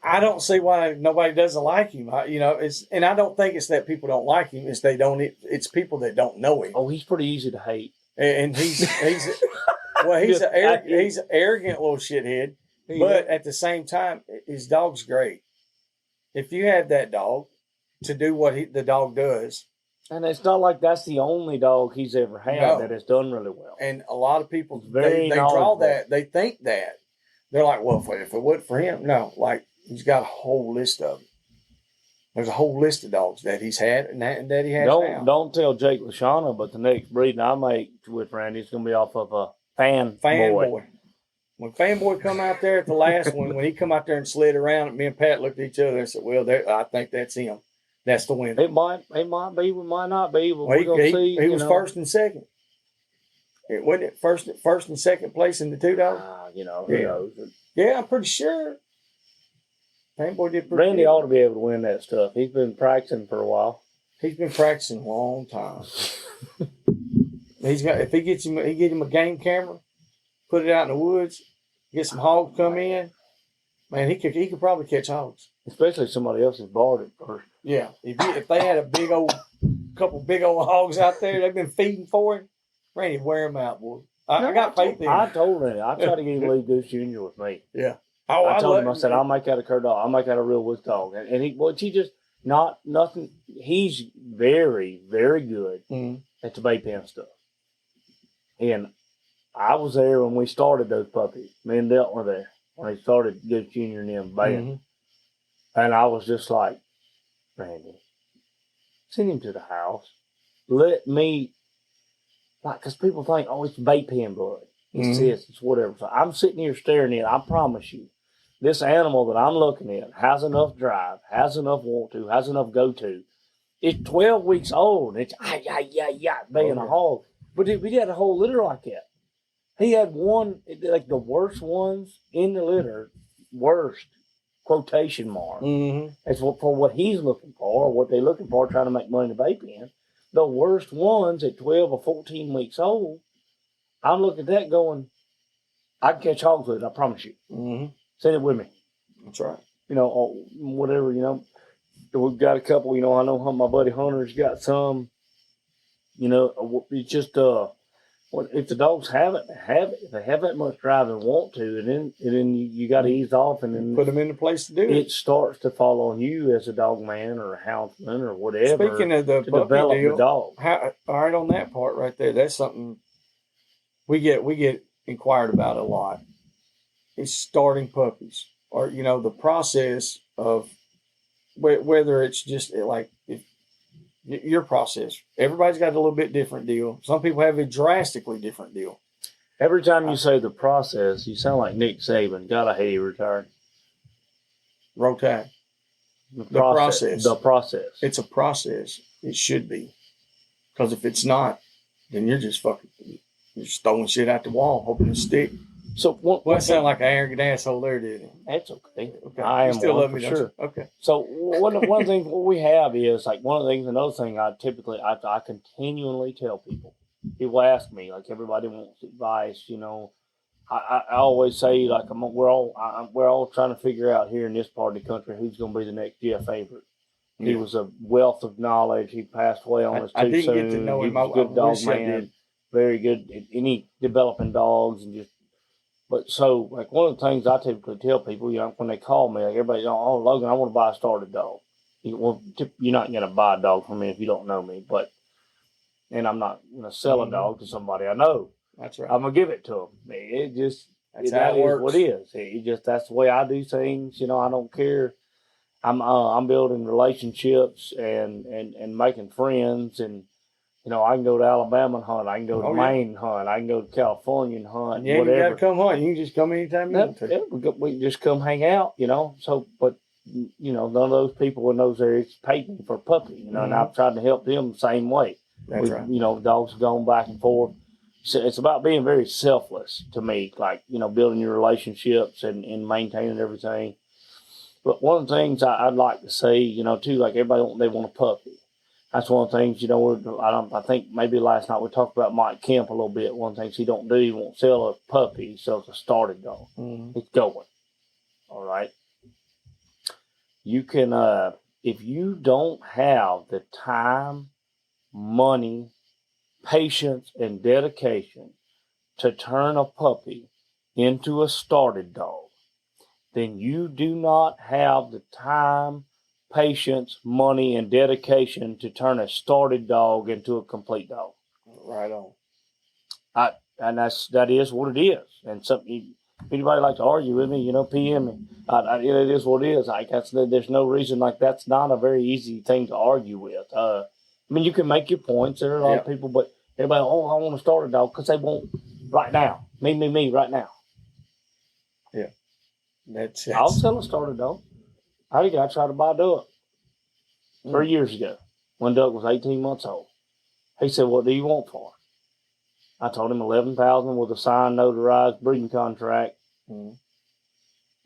I don't see why nobody doesn't like him. And I don't think it's that people don't like him. It's people that don't know him. Oh, he's pretty easy to hate. And he's well, he's an arrogant little shithead. But at the same time, his dog's great. If you had that dog to do what the dog does. And it's not like that's the only dog he's ever had that has done really well. And a lot of people, they draw that. They think that. They're like, well, if it wasn't for him, no. Like, he's got a whole list of them. There's a whole list of dogs that he's had and that he has now. Don't tell Jake Lashana, but the next breeding I make with Randy is going to be off of a Fanboy. When Fanboy come out there at the last one, when he come out there and slid around, me and Pat looked at each other and said, well, I think that's him. That's the winner. It might be, it might not be, but we're going to see. He was first and second. Wasn't it first and second place in the two dogs? Who knows? Yeah, I'm pretty sure. Fanboy did pretty Randy good. ought to be able to win that stuff. He's been practicing for a while. He's been practicing a long time. If he get him a game camera, put it out in the woods, get some hogs come in, man, he could probably catch hogs. Especially if somebody else has barred it first. Yeah, if they had couple big old hogs out there, they've been feeding for him, Randy, wear them out, boy. I got faith in him. I told him. I tried to get him to leave Goose Jr. with me. Yeah. I told him, I said, I'll make that a cur dog. I'll make that a real woods dog. And he just, nothing. He's very, very good at the bait pen stuff. And I was there when we started those puppies. Me and Delton were there when they started Goose Jr. and them baiting. And I was just like, Randy, send him to the house. Let me, because people think, oh, it's bait pen blood. It's this, it's whatever. So I'm sitting here staring in. I promise you, this animal that I'm looking at has enough drive, has enough want to, has enough go to. It's 12 weeks old. And it's being a hog. But we had a whole litter like that. He had one, like the worst ones in the litter, worst, quotation mark. Mm-hmm. That's for what he's looking for, or what they're looking for, trying to make money to vape in. The worst ones at 12 or 14 weeks old, I'm looking at that going, I can catch hogs with it, I promise you. Mm-hmm. Send it with me. That's right. Or whatever, We've got a couple, I know my buddy Hunter's got some, it's just, if the dogs have it, if they have that much drive and want to, and then you got to ease off, and then Put them in the place to do it. It starts to fall on you as a dog man or a houndsman or whatever. Speaking of the to puppy develop deal, the dog. All right, on that part right there, that's something we get inquired about a lot. Is starting puppies, or the process of whether it's just like your process. Everybody's got a little bit different deal. Some people have a drastically different deal. Every time you say the process, you sound like Nick Saban. God, I hate he retired. Rotag. The process. The process. It's a process. It should be. Because if it's not, then you're just throwing shit out the wall, hoping to stick. So that sound like an arrogant asshole there, didn't it? That's okay. I am still love for me, sure. Okay. So one of the things what we have is like one of the things. Another thing I continually tell people. People ask me, like, everybody wants advice. I always say, like, we're all trying to figure out here in this part of the country who's going to be the next Jeff Favorite. He was a wealth of knowledge. He passed away on us too soon. I didn't get to know him. He was a good dog man, very good at any developing dogs and just. But so, like, one of the things I typically tell people, when they call me, like, everybody, oh, Logan, I want to buy a starter dog. You're not going to buy a dog from me if you don't know me, and I'm not going to sell a dog to somebody I know. That's right. I'm going to give it to them. That is what it is. That's the way I do things. I don't care. I'm building relationships and making friends, and I can go to Alabama and hunt. I can go to Maine and hunt. I can go to California and hunt. Yeah, whatever. You got to come hunt. You can just come anytime you want to. Yeah, we can just come hang out. So, but none of those people in those areas paid me for a puppy. And I've tried to help them the same way. That's right. Dogs have gone back and forth. So it's about being very selfless to me, like, building your relationships and maintaining everything. But one of the things I'd like to say, too, like everybody they want a puppy. That's one of the things, I think maybe last night we talked about Mike Campbell a little bit. One of the things he don't do, he won't sell a puppy, he sells a started dog. Mm-hmm. It's going. All right. You can, if you don't have the time, money, patience, and dedication to turn a puppy into a started dog, then you do not have the time, patience, money, and dedication to turn a started dog into a complete dog. Right on. And that is what it is. And something, if anybody like to argue with me, PM me. It is what it is. There's no reason, like, that's not a very easy thing to argue with. You can make your points. There are a lot of people, but everybody, I want to start a dog because they want right now. Me, right now. Yeah. That's I'll sell a starter dog. I had a guy try to buy a duck 3 years ago when Duck was 18 months old. He said, "What do you want for it?" I told him $11,000 with a signed, notarized breeding contract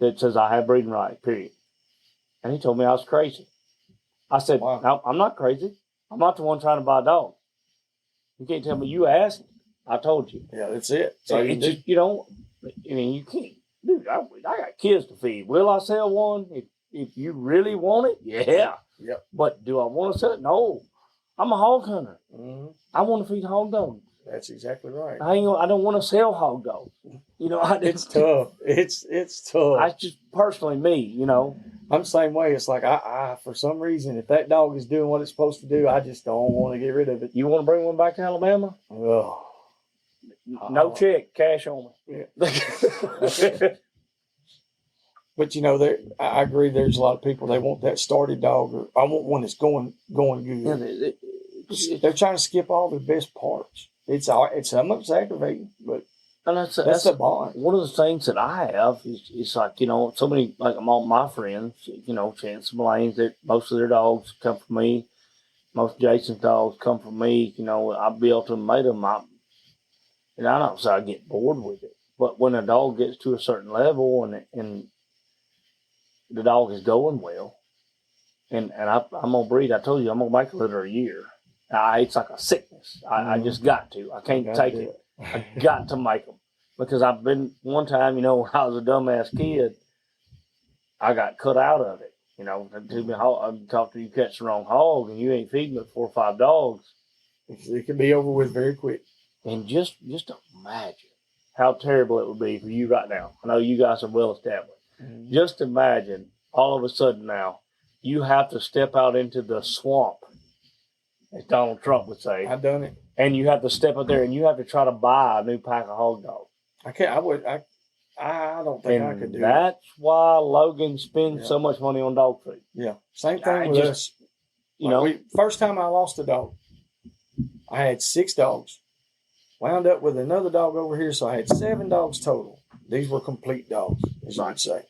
that says I have breeding rights, period. And he told me I was crazy. I said, wow. No, I'm not crazy. I'm not the one trying to buy a dog. You can't tell me you asked. I told you. Yeah, that's it. So it's just, you can't. Dude, I got kids to feed. Will I sell one? If you really want it, yeah. Yep. But do I want to sell it? No. I'm a hog hunter. Mm-hmm. I want to feed hog dogs. That's exactly right. I don't want to sell hog dogs. It's tough. It's tough. I just personally me. I'm the same way. It's like I for some reason, if that dog is doing what it's supposed to do, I just don't want to get rid of it. You want to bring one back to Alabama? Oh. No check, cash on me. Yeah. But I agree. There's a lot of people, they want that started dog, or I want one that's going good. Yeah, They're trying to skip all the best parts. It's somewhat aggravating, but that's the bond. One of the things that I have is like, so many, like all my friends, Chance and Malaine, that most of their dogs come from me. Most of Jason's dogs come from me. I built them, made them. And I don't say I get bored with it, but when a dog gets to a certain level and the dog is going well, and I'm gonna breed. I told you I'm gonna make a litter a year. It's like a sickness. I just got to. I can't take it. I got to make them because I've been one time. You know, when I was a dumbass kid, I got cut out of it. You know, I talk to you, catch the wrong hog, and you ain't feeding it 4 or 5 dogs. It can be over with very quick. And just imagine how terrible it would be for you right now. I know you guys are well established. Mm-hmm. Just imagine all of a sudden now you have to step out into the swamp, as Donald Trump would say. I've done it. And you have to step out there and you have to try to buy a new pack of hog dogs. I can't. I don't think I could do it. That's why Logan spends so much money on dog food. Yeah. Same thing with us. You know, first time I lost a dog, I had 6 dogs. Wound up with another dog over here, so I had 7 dogs total. These were complete dogs, as you would say.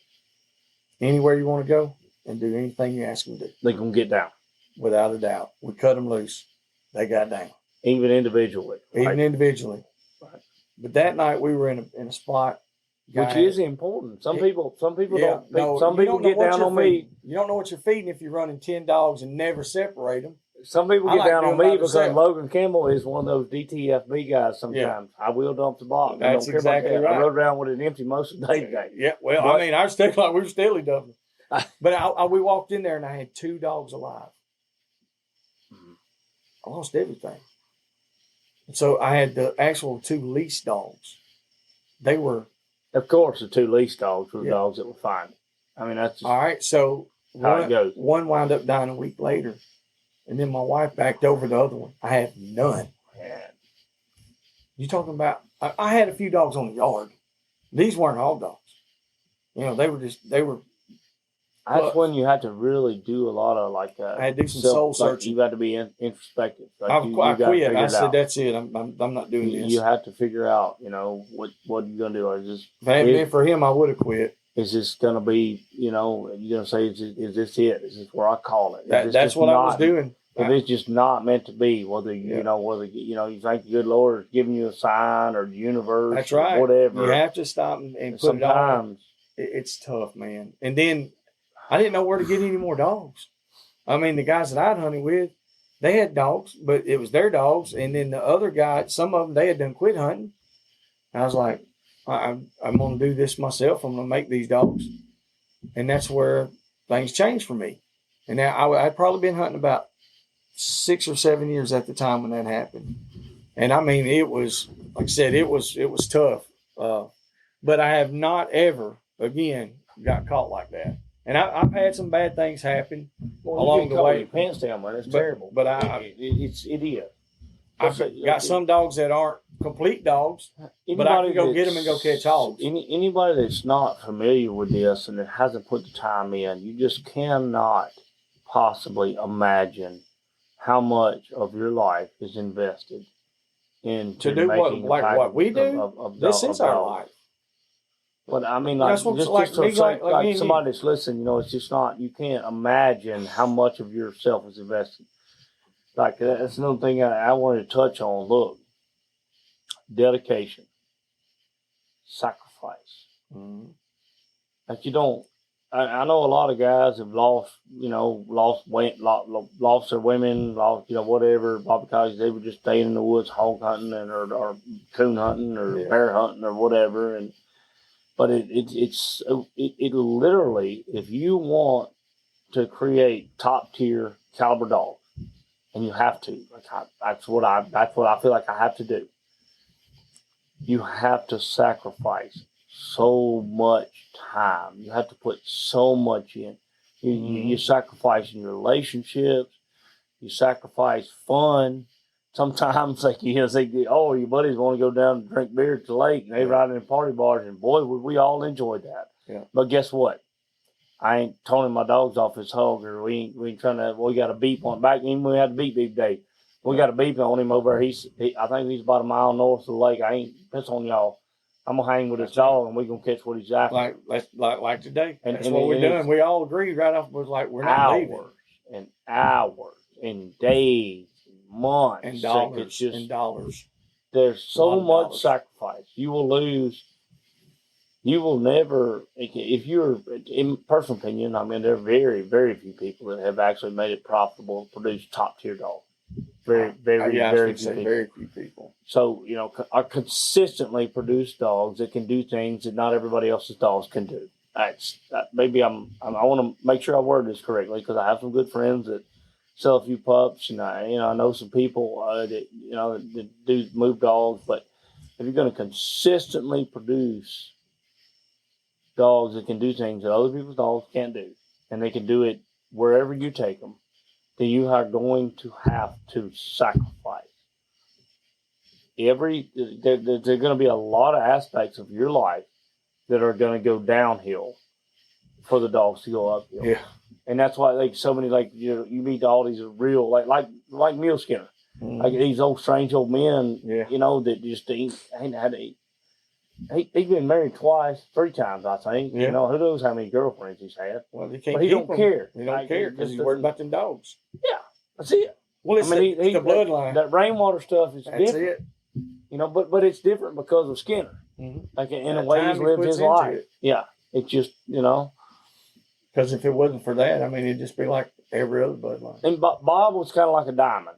Anywhere you want to go and do anything you ask them to do. They can get down. Without a doubt. We cut them loose. They got down. Even individually. Even individually. Right. But that night we were in a spot. Which is important. Some people don't. Some people get down on me. You don't know what you're feeding if you're running 10 dogs and never separate them. Some people get down on me because Logan Campbell is one of those DTFB guys sometimes. Yeah. I will dump the box. That's exactly right. I rode around with it empty most of the day. Yeah, well, I mean, I was like we were steadily dumping. But we walked in there and I had 2 dogs alive. I lost everything. And so I had the actual 2 leased dogs. They were... Of course, the 2 leased dogs were the dogs that were fine. I mean, that's just all right. So how it goes. One wound up dying a week later. And then my wife backed over the other one. I had none. Man. You talking about? I had a few dogs on the yard. These weren't all dogs. You know, they were. That's when you have to really do a lot of I had to do some soul searching. You got to be introspective. I quit. I said, that's it. I'm not doing this. You have to figure out, you know, what you're gonna do. Is this, if it hadn't been for him, I would have quit. Is this going to be, you know, you're going to say, is this it? Is this where I call it? That's what I was doing. If it's just not meant to be, whether you think the good Lord is giving you a sign or the universe, that's right, or whatever. You have to stop and put it on. It's tough, man. And then I didn't know where to get any more dogs. I mean, the guys that I'd hunted with, they had dogs, but it was their dogs. And then the other guy, some of them, they had done quit hunting. And I was like, I'm going to do this myself. I'm going to make these dogs. And that's where things changed for me. And now I'd probably been hunting about 6 or 7 years at the time when that happened. And I mean, it was, like I said, it was tough. But I have not ever, again, got caught like that. And I've had some bad things happen along the way. Your pants down, man. It's terrible. But it is. I've got some dogs that aren't complete dogs, but I can go get them and go catch hogs. Anybody that's not familiar with this and that hasn't put the time in, you just cannot possibly imagine how much of your life is invested into do making what we do. This is our life. But I mean, like somebody that's listening, you know, it's just not. You can't imagine how much of yourself is invested. Like that's another thing I wanted to touch on. Look, dedication, sacrifice. Mm-hmm. Like you don't. I know a lot of guys have lost their women, whatever, because they were just staying in the woods hog hunting or coon hunting or bear hunting or whatever. But it literally, if you want to create top tier caliber dogs, and you have to, that's what I feel like I have to do. You have to sacrifice so much time. You have to put so much in. You sacrifice in your relationships. You sacrifice fun. Sometimes your buddies want to go down and drink beer at the lake, and they ride in party bars, and boy, we all enjoyed that. Yeah. But guess what? I ain't toning my dogs off his hog, or we ain't trying to. We got a beep on back. Even when we had a beep day, we got a beep on him over there. I think he's about a mile north of the lake. I ain't piss on y'all. I'm gonna hang with this dog, and we're gonna catch what he's after. Like today. That's what we're doing. We all agreed right off. Was like we're not leaving. Hours and days, and months, and dollars. there's A so lot of much dollars. sacrifice. You will lose. You will never, if you're, in personal opinion, I mean, there are very, very few people that have actually made it profitable and produced top tier dogs. Very, very, very few people. Very few people. So, are consistently produced dogs that can do things that not everybody else's dogs can do. Maybe I want to make sure I word this correctly because I have some good friends that sell a few pups, and I know some people that do move dogs. But if you're going to consistently produce dogs that can do things that other people's dogs can't do, and they can do it wherever you take them, then you are going to have to sacrifice. There's going to be a lot of aspects of your life that are going to go downhill for the dogs to go uphill. Yeah. And that's why so many you meet all these real like Mule Skinner, like these old strange old men, that just ain't had to eat. He's been married twice, 3 times, I think. Yeah. Who knows how many girlfriends he's had. Well, he can't. But he keep don't them. care. He don't care because he's worried about them dogs. Yeah, that's it. Well, it's the bloodline. That rainwater stuff is That's different. it. But it's different because of Skinner. Mm-hmm. Like in a way he's lived his life. Yeah, it's just Because if it wasn't for that, I mean, it'd just be like every other bloodline. And Bob was kind of like a diamond.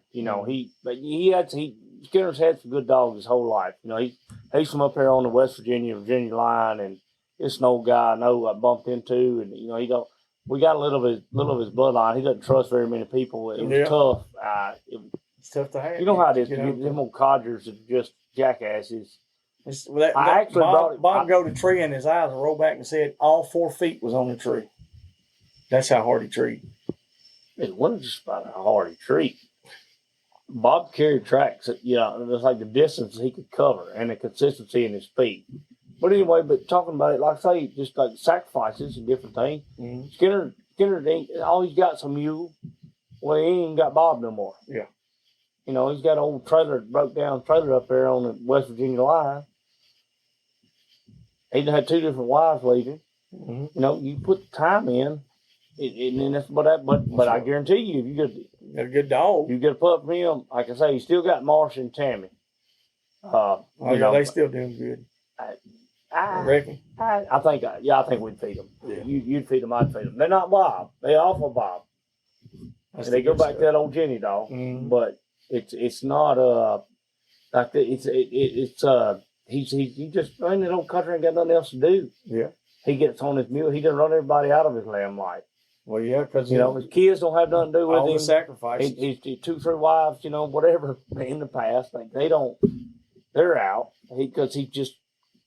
Skinner's had some good dogs his whole life. He's from up here on the West Virginia line, and it's an old guy I know I bumped into, and we got a little of his bloodline. He doesn't trust very many people. It was tough. It's tough to have. You know how it is. Them old codgers are just jackasses. Bob go to tree and his eyes will roll back and said all 4 feet was on the tree. That's how hard he treated. It wasn't just about how hard he treated. Bob carried tracks, it's like the distance he could cover and the consistency in his speed. But anyway, talking about it, like I say, just like sacrifices and different things. Mm-hmm. Skinner ain't, all he's got some mule. Well, he ain't even got Bob no more. Yeah. He's got an old broke down trailer up there on the West Virginia line. He had 2 different wives leaving. Mm-hmm. You put the time in, and that's but I guarantee you, if you got a good dog, you get a pup from him. Like I say, you still got Marc and Tammy. They still doing good. I reckon. I think we'd feed them. Yeah. You'd feed them. I'd feed them. They're not Bob. They're awful Bob. And they go back to that old Jenny dog, but it's not like he just in that old country ain't got nothing else to do. Yeah. He gets on his mule. He doesn't run everybody out of his lamb life. Well, yeah, because his kids don't have nothing to do with all him. the sacrifices. His 2, 3 wives, whatever in the past, they don't. They're out because he just,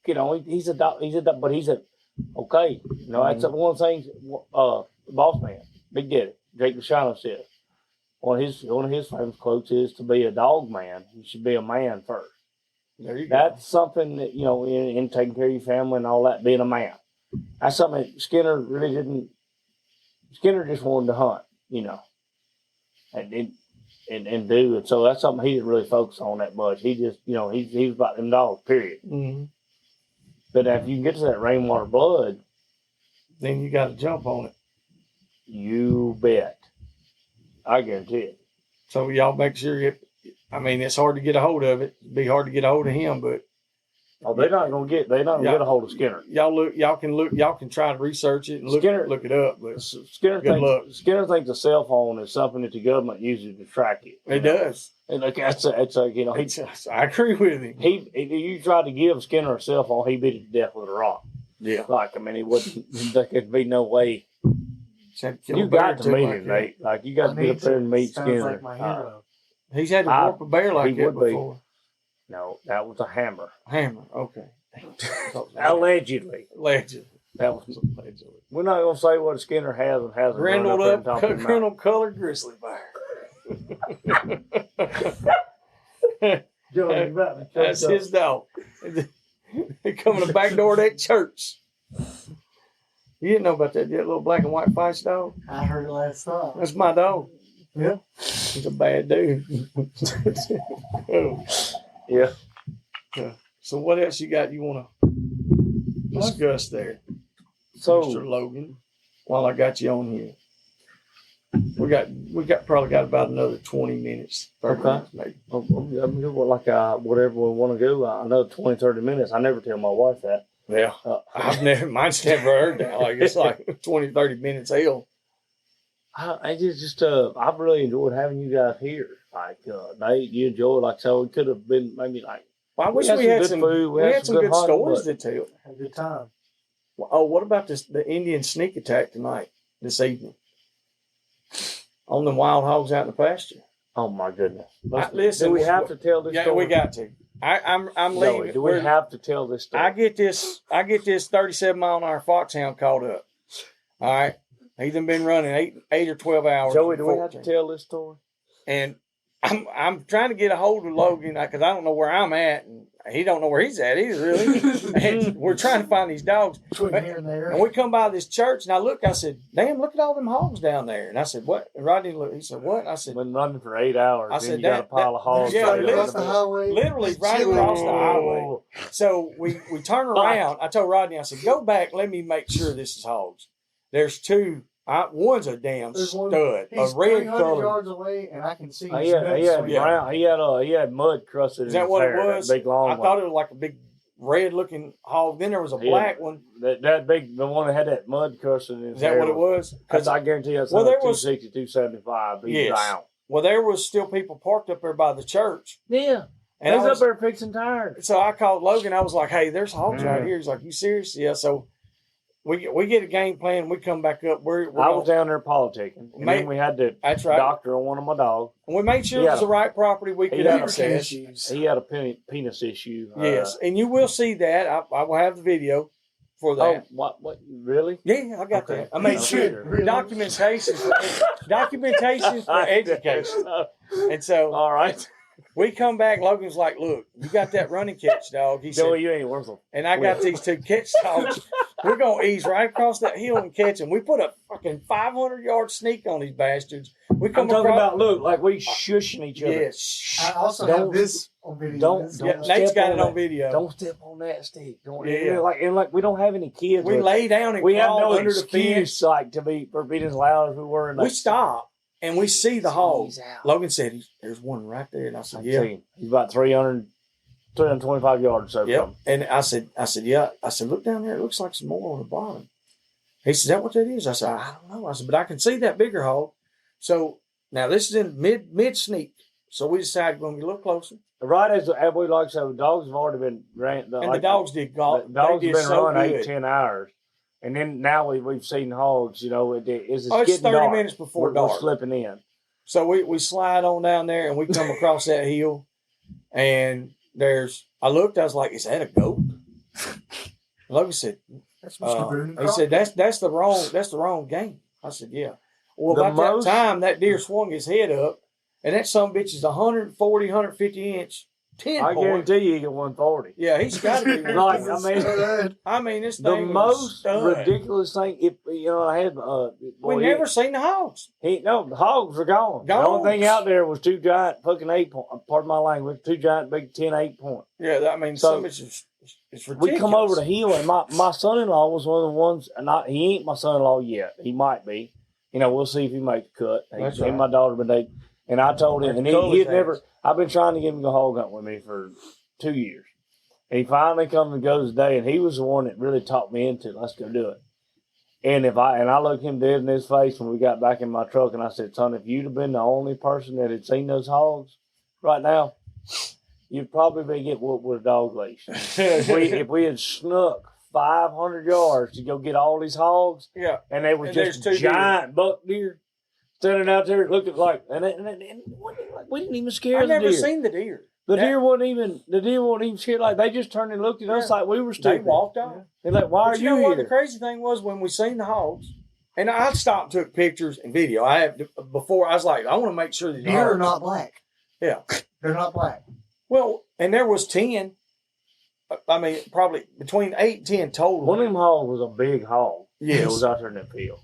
he's a dog. But he's okay. That's one of the things. Boss man, Big Daddy, Jake Lashana said. One of his famous quotes is, "To be a dog man, you should be a man first." There you go. That's something that in taking care of your family and all that, being a man. That's something that Skinner really didn't. Skinner just wanted to hunt, and do it. So that's something he didn't really focus on that much. He just, he was about them dogs, period. Mm-hmm. But if you can get to that rainwater blood, then you got to jump on it. You bet. I guarantee it. So y'all make sure it's hard to get a hold of it. It'd be hard to get a hold of him, but they're not gonna get a hold of Skinner. Y'all can try to research it and look it up. But Skinner thinks a cell phone is something that the government uses to track it. It does. And I agree with him. You tried to give Skinner a cell phone, he beat it to death with a rock. Yeah. He wouldn't. There could be no way. You got to meet him, Nate. You got to get up there and meet Skinner. Like my hero. He's had to warp a bear like that before. No, that was a hammer. Hammer, okay. Allegedly. That was allegedly. We're not going to say what a Skinner has and hasn't. Brindled colored grizzly bear. That's his dog. They come in the back door of that church. You didn't know about that little black and white Feist dog? I heard it last night. That's my dog. Yeah. He's a bad dude. Yeah. So what else you got you want to discuss there, So, Mr. Logan, while I got you on here? We probably got about another 20 minutes, 30 minutes maybe. Whatever we want to go, another 20, 30 minutes. I never tell my wife that. Yeah, mine's never heard that. Like it's like 20, 30 minutes. Hell, I've really enjoyed having you guys here. Like Nate, you enjoyed. Like so, it could have been maybe like. Well, I wish we had some food. We had some good stories to tell. Had a good time. Oh, what about the Indian sneak attack this evening? On the wild hogs out in the pasture. Oh my goodness! Listen, do we have to tell this story? Yeah, we got to. I'm leaving. Do we have to tell this story? I get this 37-mile-an-hour foxhound caught up. All right, he's been running 8 or 12 hours. Joey, do we have to tell this story? And I'm trying to get a hold of Logan because I don't know where I'm at, and he don't know where he's at either, really. And we're trying to find these dogs. Between here and there. And we come by this church, and I said, damn, look at all them hogs down there. And I said, what? And Rodney looked, he said, what? And I said, been running for 8 hours. I said, you got a pile of hogs. Yeah, right across the highway. literally right across the highway. So we turn around. I told Rodney, I said, go back, let me make sure this is hogs. There's two. One's a damn stud, a red 300 color. yards away, and I can see his He had mud crusted. Is that what it was? That big long I thought it was like a big red-looking hog. Then there was a black one. That big, the one that had that mud crusted in his Is that what it was? Because I guarantee that's Well, there 260, 275. He's down. Well, there was still people parked up there by the church. Yeah. And He's up there fixing tires. So I called Logan. I was like, hey, there's hogs right here. He's like, you serious? Yeah. So we get a game plan. We come back up. I was down there politicking. And then we had the doctor on one of my dogs. And we made sure it was the right property we could access. He had a penis issue. Yes. And you will see that. I will have the video for that. Oh, what? Really? Yeah, I got that. I made sure. Documentation for education. And so, all right. We come back. Logan's like, look, you got that running catch dog. He said, you ain't worth it. And I got these two catch dogs. We're going to ease right across that hill and catch them. We put a fucking 500-yard sneak on these bastards. We come I'm talking about, look, like we shushing each other. Yes. I also have this on video. Don't Nate's got it on video. Don't step on that stick. Like we don't have any kids. We lay down and we have crawl no under the excuse fence. for being as loud as we were. We stop. And we see the hogs. Logan said, there's one right there. And I said, yeah. He's about 325 yards or so. Yep. And I said, yeah. I said, look down there. It looks like some more on the bottom. He said, is that what that is? I said, I don't know. I said, but I can see that bigger hog. So now this is in mid sneak. So we decided we're going to get a little closer. Right as we like so, the dogs have already been ran. The dogs did golf. The dogs have been so running good. 8-10 hours. And then now we've seen hogs, it's getting 30 dark. minutes before dark. We're slipping in. So we slide on down there and we come across that hill. And I looked, I was like, is that a goat? Logan said, he said, that's the wrong game. I said, yeah. Well, about that time, that deer swung his head up, and that son of a bitch is 140, 150 inch 10 I guarantee you he get 140. Yeah, he's got to be. This thing the most ridiculous thing. I had. We never seen the hogs. The hogs are gone. The only thing out there was two giant fucking 8-point. Pardon my language. Two giant big 10 8-point. Yeah, some of it's ridiculous. We come over the hill, and my son-in-law was one of the ones. And he ain't my son-in-law yet. He might be. We'll see if he makes the cut. That's he right. and my daughter, but and I told him, and he had never. I've been trying to get him to go hog hunt with me for 2 years. And he finally comes and goes today, and he was the one that really talked me into it. Let's go do it. And I looked him dead in his face when we got back in my truck, and I said, son, if you'd have been the only person that had seen those hogs right now, you'd probably be getting whooped with a dog leash. if we had snuck 500 yards to go get all these hogs, and they were just giant buck deer. Standing out there looking like, and we didn't even scare the deer. I've never seen the deer. The deer wasn't even scared. Like they just turned and looked at us like we were stupid. They walked off. They're like, "Why are you know here?" What the crazy thing was when we seen the hogs, and I stopped and took pictures and video. I have before. I was like, I want to make sure these deer are not black. Yeah, they're not black. Well, and there was 10. I mean, probably between 8 and 10 total. One of them hogs was a big hog. Yes. It was out there in that field.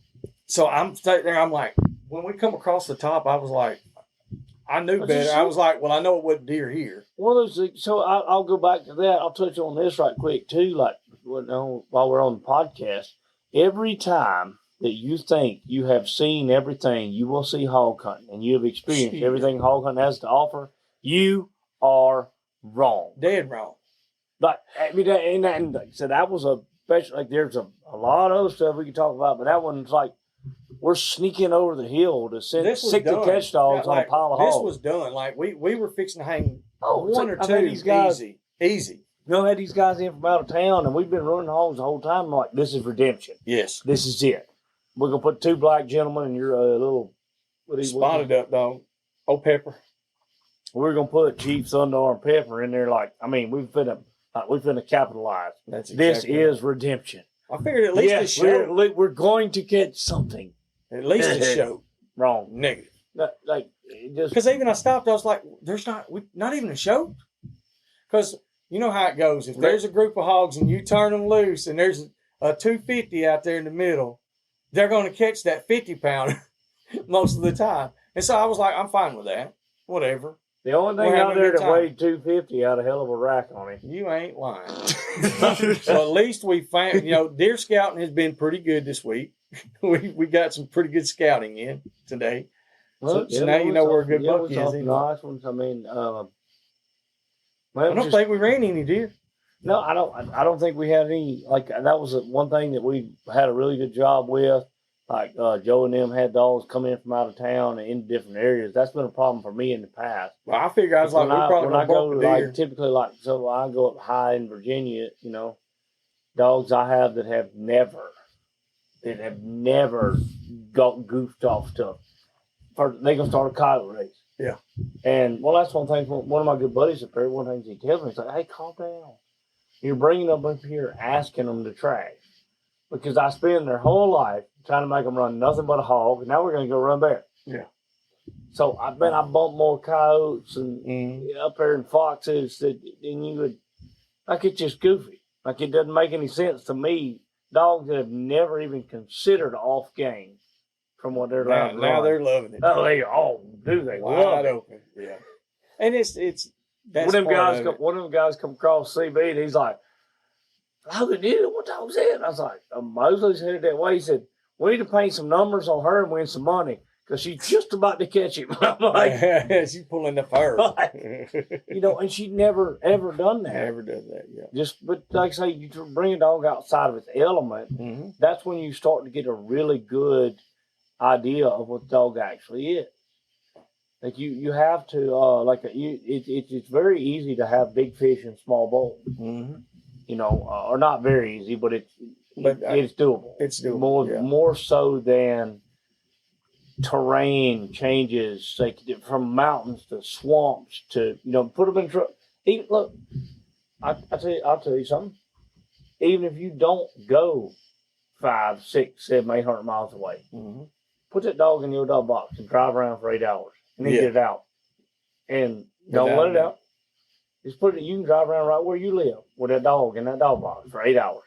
So I'm sitting there. I'm like, when we come across the top, I was like, I knew better. I was like, well, I know it wasn't deer here. One of those things, so I'll go back to that. I'll touch on this right quick too. Like while we're on the podcast, every time that you think you have seen everything you will see hog hunting and you have experienced everything hog hunting has to offer, you are wrong. Dead wrong. Like, I mean, and so that was a special, like, there's a lot of other stuff we could talk about, but that one's like, we're sneaking over the hill to send 60 catch dogs on a pile of hogs. This was done. Like, we were fixing to hang one or I've two had these guys, easy. You know, I had these guys in from out of town, and we've been running hogs the whole time. I'm like, this is redemption. Yes. This is it. We're going to put 2 black gentlemen in your little... Spotted up dog. Old Pepper. We're going to put Chief Thundar and Pepper in there like, I mean, we're finna capitalize. That's exactly this is redemption. I figured at least a show. We're going to catch something. At least a show. Wrong. Negative. Like, just... Because even I stopped, I was like, there's not even a show. Because... You know how it goes. If there's a group of hogs and you turn them loose and there's a 250 out there in the middle, they're going to catch that 50-pounder most of the time. And so I was like, I'm fine with that. Whatever. The only thing out there that weighed 250 had a hell of a rack on it. You ain't lying. So at least we found, deer scouting has been pretty good this week. We got some pretty good scouting in today. Well, so now you know where a good buck is. Nice ones. I mean, I don't think we ran any deer. No, I don't think we had any. Like, that was one thing that we had a really good job with. Like, Joe and them had dogs come in from out of town and in different areas. That's been a problem for me in the past. Well, I figured I was like, we're probably going to buck a deer. Like, typically, like, so I go up high in Virginia, dogs I have that have never got goofed off stuff. They going to start a coyote race. Yeah. And, well, that's one thing. One of my good buddies up there, one thing he tells me, he's like, hey, calm down. You're bringing them up here asking them to trash. Because I spend their whole life trying to make them run nothing but a hog, and now we're going to go run bear. Yeah. So I bet I bumped more coyotes and up there and foxes than you would. Like, it's just goofy. Like, it doesn't make any sense to me. Dogs that have never even considered off game from what they're allowed to now they're loving it. Oh, they all do. They wide love it. Open. Yeah. And it's that's one of them guys come across CB and he's like, Logan, what dog's that? And I was like, Mosley's headed that way. He said, we need to paint some numbers on her and win some money because she's just about to catch him. I'm like, she's pulling the fur. And she never ever done that. Never does that, yeah. But like I say, you bring a dog outside of its element, that's when you start to get a really good idea of what the dog actually is. Like you have to it's very easy to have big fish in small bowls. Or not very easy, but it's doable. It's doable. More so than terrain changes, like from mountains to swamps to put them in truck. Look, I'll tell you something. Even if you don't go 5, 6, 7, 800 miles away, put that dog in your dog box and drive around for 8 hours, and then get it out, and don't let it out. Just put it. You can drive around right where you live with that dog in that dog box for 8 hours.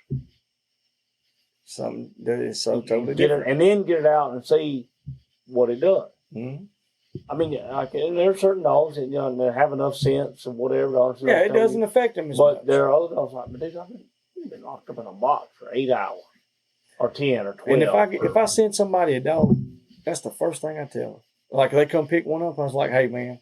Something that is so totally different. And then get it out and see what it does. I mean, and there are certain dogs that that have enough sense or whatever. Yeah, it doesn't affect them as much. But there are other dogs like, but they've been locked up in a box for 8 hours, or 10, or 12. And if I send somebody a dog, that's the first thing I tell them. Like, they come pick one up, I was like, hey man,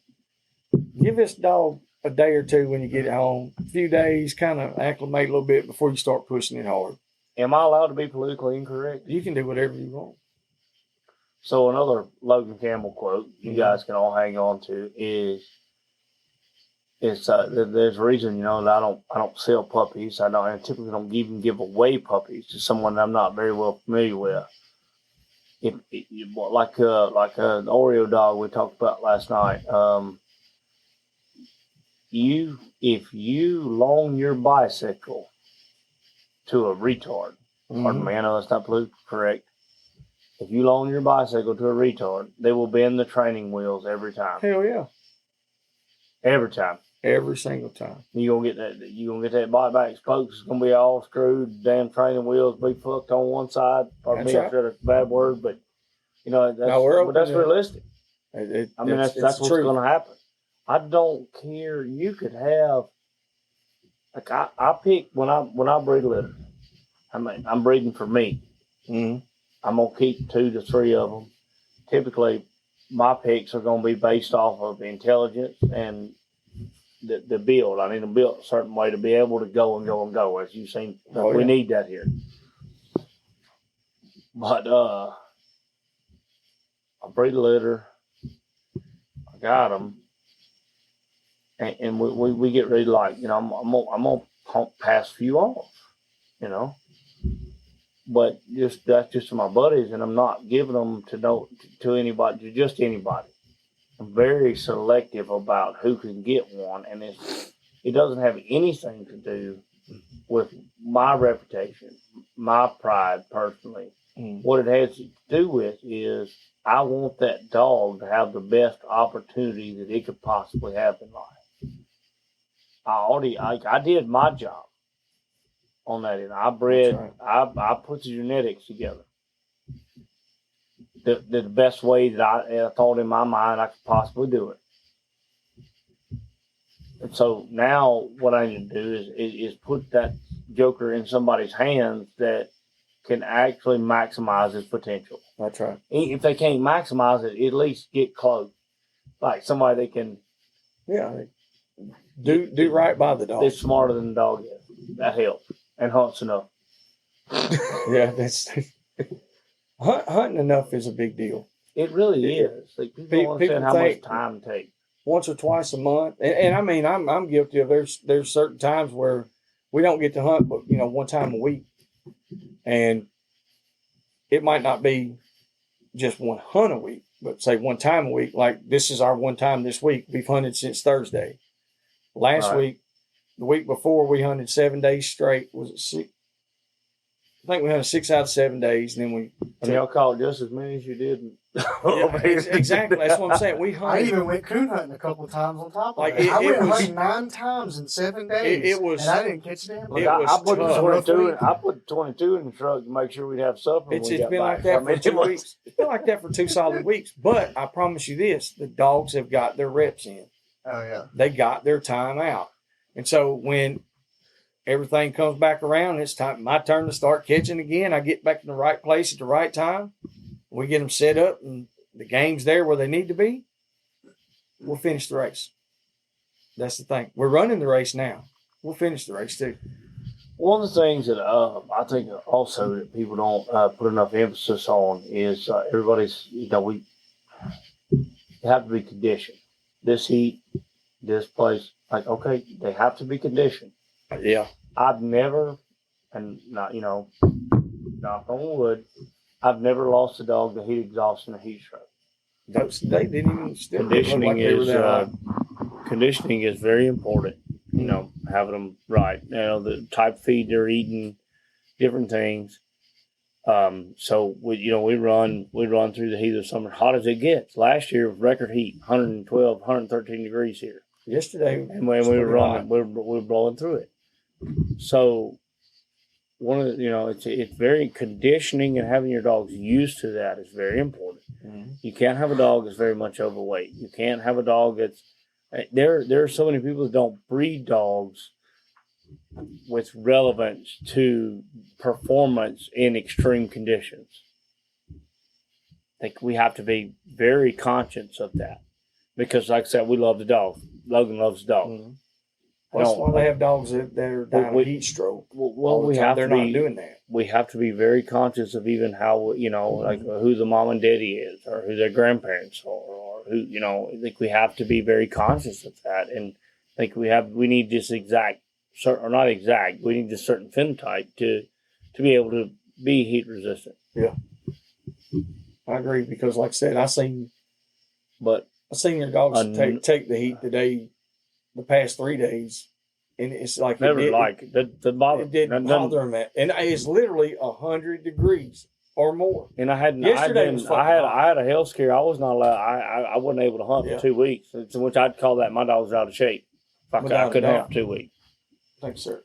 give this dog a day or two when you get it home, a few days, kind of acclimate a little bit before you start pushing it hard. Am I allowed to be politically incorrect? You can do whatever you want. So another Logan Campbell quote you guys can all hang on to is there's a reason that I don't sell puppies. I typically don't even give away puppies to someone that I'm not very well familiar with. Like an Oreo dog we talked about last night. If you loan your bicycle to a retard, pardon me, I know that's not politically correct. If you loan your bicycle to a retard, they will bend the training wheels every time. Hell yeah. Every time. Every single time. You're gonna get that bike back spokes. It's gonna be all screwed. Damn training wheels be fucked on one side. Pardon me, I said a bad word, but that's realistic. That's what's going to happen. I don't care. You could have, like, I pick when I breed litter. I mean, I'm breeding for me. I'm going to keep 2 to 3 of them. Typically, my picks are going to be based off of intelligence and the build. I need them built a certain way to be able to go and go and go. As you've seen, we need that here. But I breed a litter. I got them. And we get ready to, like, you know, I'm gonna pass a few off, you know. But that's just to my buddies, and I'm not giving them to anybody, to just anybody. I'm very selective about who can get one, and it doesn't have anything to do with my reputation, my pride personally. What it has to do with is I want that dog to have the best opportunity that it could possibly have in life. I did my job on that end. I bred, right. I put the genetics together the best way that I thought in my mind I could possibly do it. And so now what I need to do is put that joker in somebody's hands that can actually maximize his potential. That's right. If they can't maximize it, at least get close. Like somebody that can do right by the dog. They're smarter than the dog is. That helps. And hunts enough. Yeah, that's hunting enough is a big deal. It really is. Like, people don't understand how much time it takes. Once or twice a month, and I mean, I'm guilty of there's certain times where we don't get to hunt, but you know, one time a week, and it might not be just one hunt a week, but say one time a week. Like this is our one time this week. We've hunted since Thursday. Last week, the week before, we hunted 7 days straight. Was it 6? I think we hunted 6 out of 7 days, and then we. And y'all caught just as many as you did. Exactly. That's what I'm saying. We hunted. I even went coon hunting a couple of times on top of it. I went hunting 9 times in 7 days. It was, and I didn't catch them. I put 22 in the truck to make sure we'd have supper. It's been like that for 2 weeks. It's been like that for 2 solid weeks. But I promise you this: the dogs have got their reps in. Oh yeah. They got their time out, and so when everything comes back around, it's my turn to start catching again. I get back in the right place at the right time. We get them set up, and the game's there where they need to be. We'll finish the race. That's the thing. We're running the race now. We'll finish the race too. One of the things that I think also that people don't put enough emphasis on is everybody's, we have to be conditioned. This heat, this place, like, okay, they have to be conditioned. Yeah. I've never, and not, knock on wood, I've never lost a dog to heat exhaustion or heat stroke. They didn't even still conditioning is very important. Having them right. The type of feed they're eating, different things. So we run through the heat of the summer, hot as it gets. Last year, record heat, 112, 113 degrees here. Yesterday, and when we were running, we were blowing through it. So one of the, it's very conditioning, and having your dogs used to that is very important. Mm-hmm. You can't have a dog that's very much overweight. You can't have a dog that's there are so many people that don't breed dogs with relevance to performance in extreme conditions. I think we have to be very conscious of that, because, like I said, we love the dog. Logan loves the dog. Mm-hmm. That's why they have dogs that are dying of heat stroke. They're not doing that. We have to be very conscious of even how, like who the mom and daddy is, or who their grandparents are, or who, I think we have to be very conscious of that. And I think we need this we need this certain phenotype to be able to be heat resistant. Yeah. I agree, because like I said, I seen your dogs take the heat the past 3 days, and it's like never it bother. It didn't bother them, and it's literally 100 degrees or more. And I had a health scare. I was not allowed. I wasn't able to hunt for 2 weeks, which I'd call that my dog's out of shape. I couldn't hunt for 2 weeks. Thanks, sir.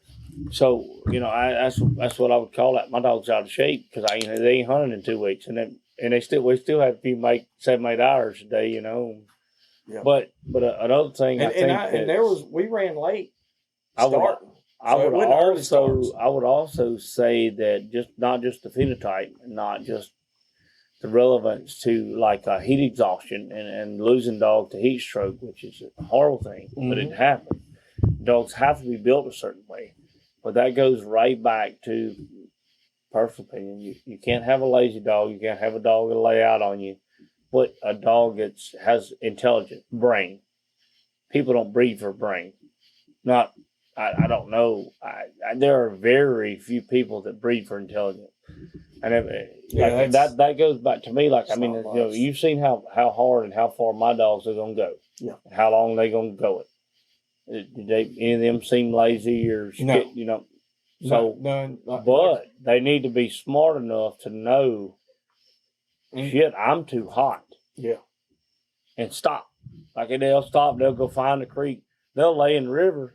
So that's what I would call that. My dog's out of shape, because they ain't hunting in 2 weeks, and we still had to make 7-8 hours a day, Yeah. But another thing, we ran late. I would also say that not just the phenotype, and not just the relevance to like heat exhaustion and losing dog to heat stroke, which is a horrible thing, but it happens. Dogs have to be built a certain way, but that goes right back to personal opinion. You can't have a lazy dog. You can't have a dog that'll lay out on you, but a dog that has intelligent brain. People don't breed for brain. I don't know. There are very few people that breed for intelligence. And that goes back to me. Like, I mean, you've seen how hard and how far my dogs are going to go. Yeah. How long they going to go it. Did any of them seem lazy or, No. So, none. but they need to be smart enough to know, shit, I'm too hot. Yeah. And stop. Like, they'll stop. They'll go find a creek. They'll lay in the river.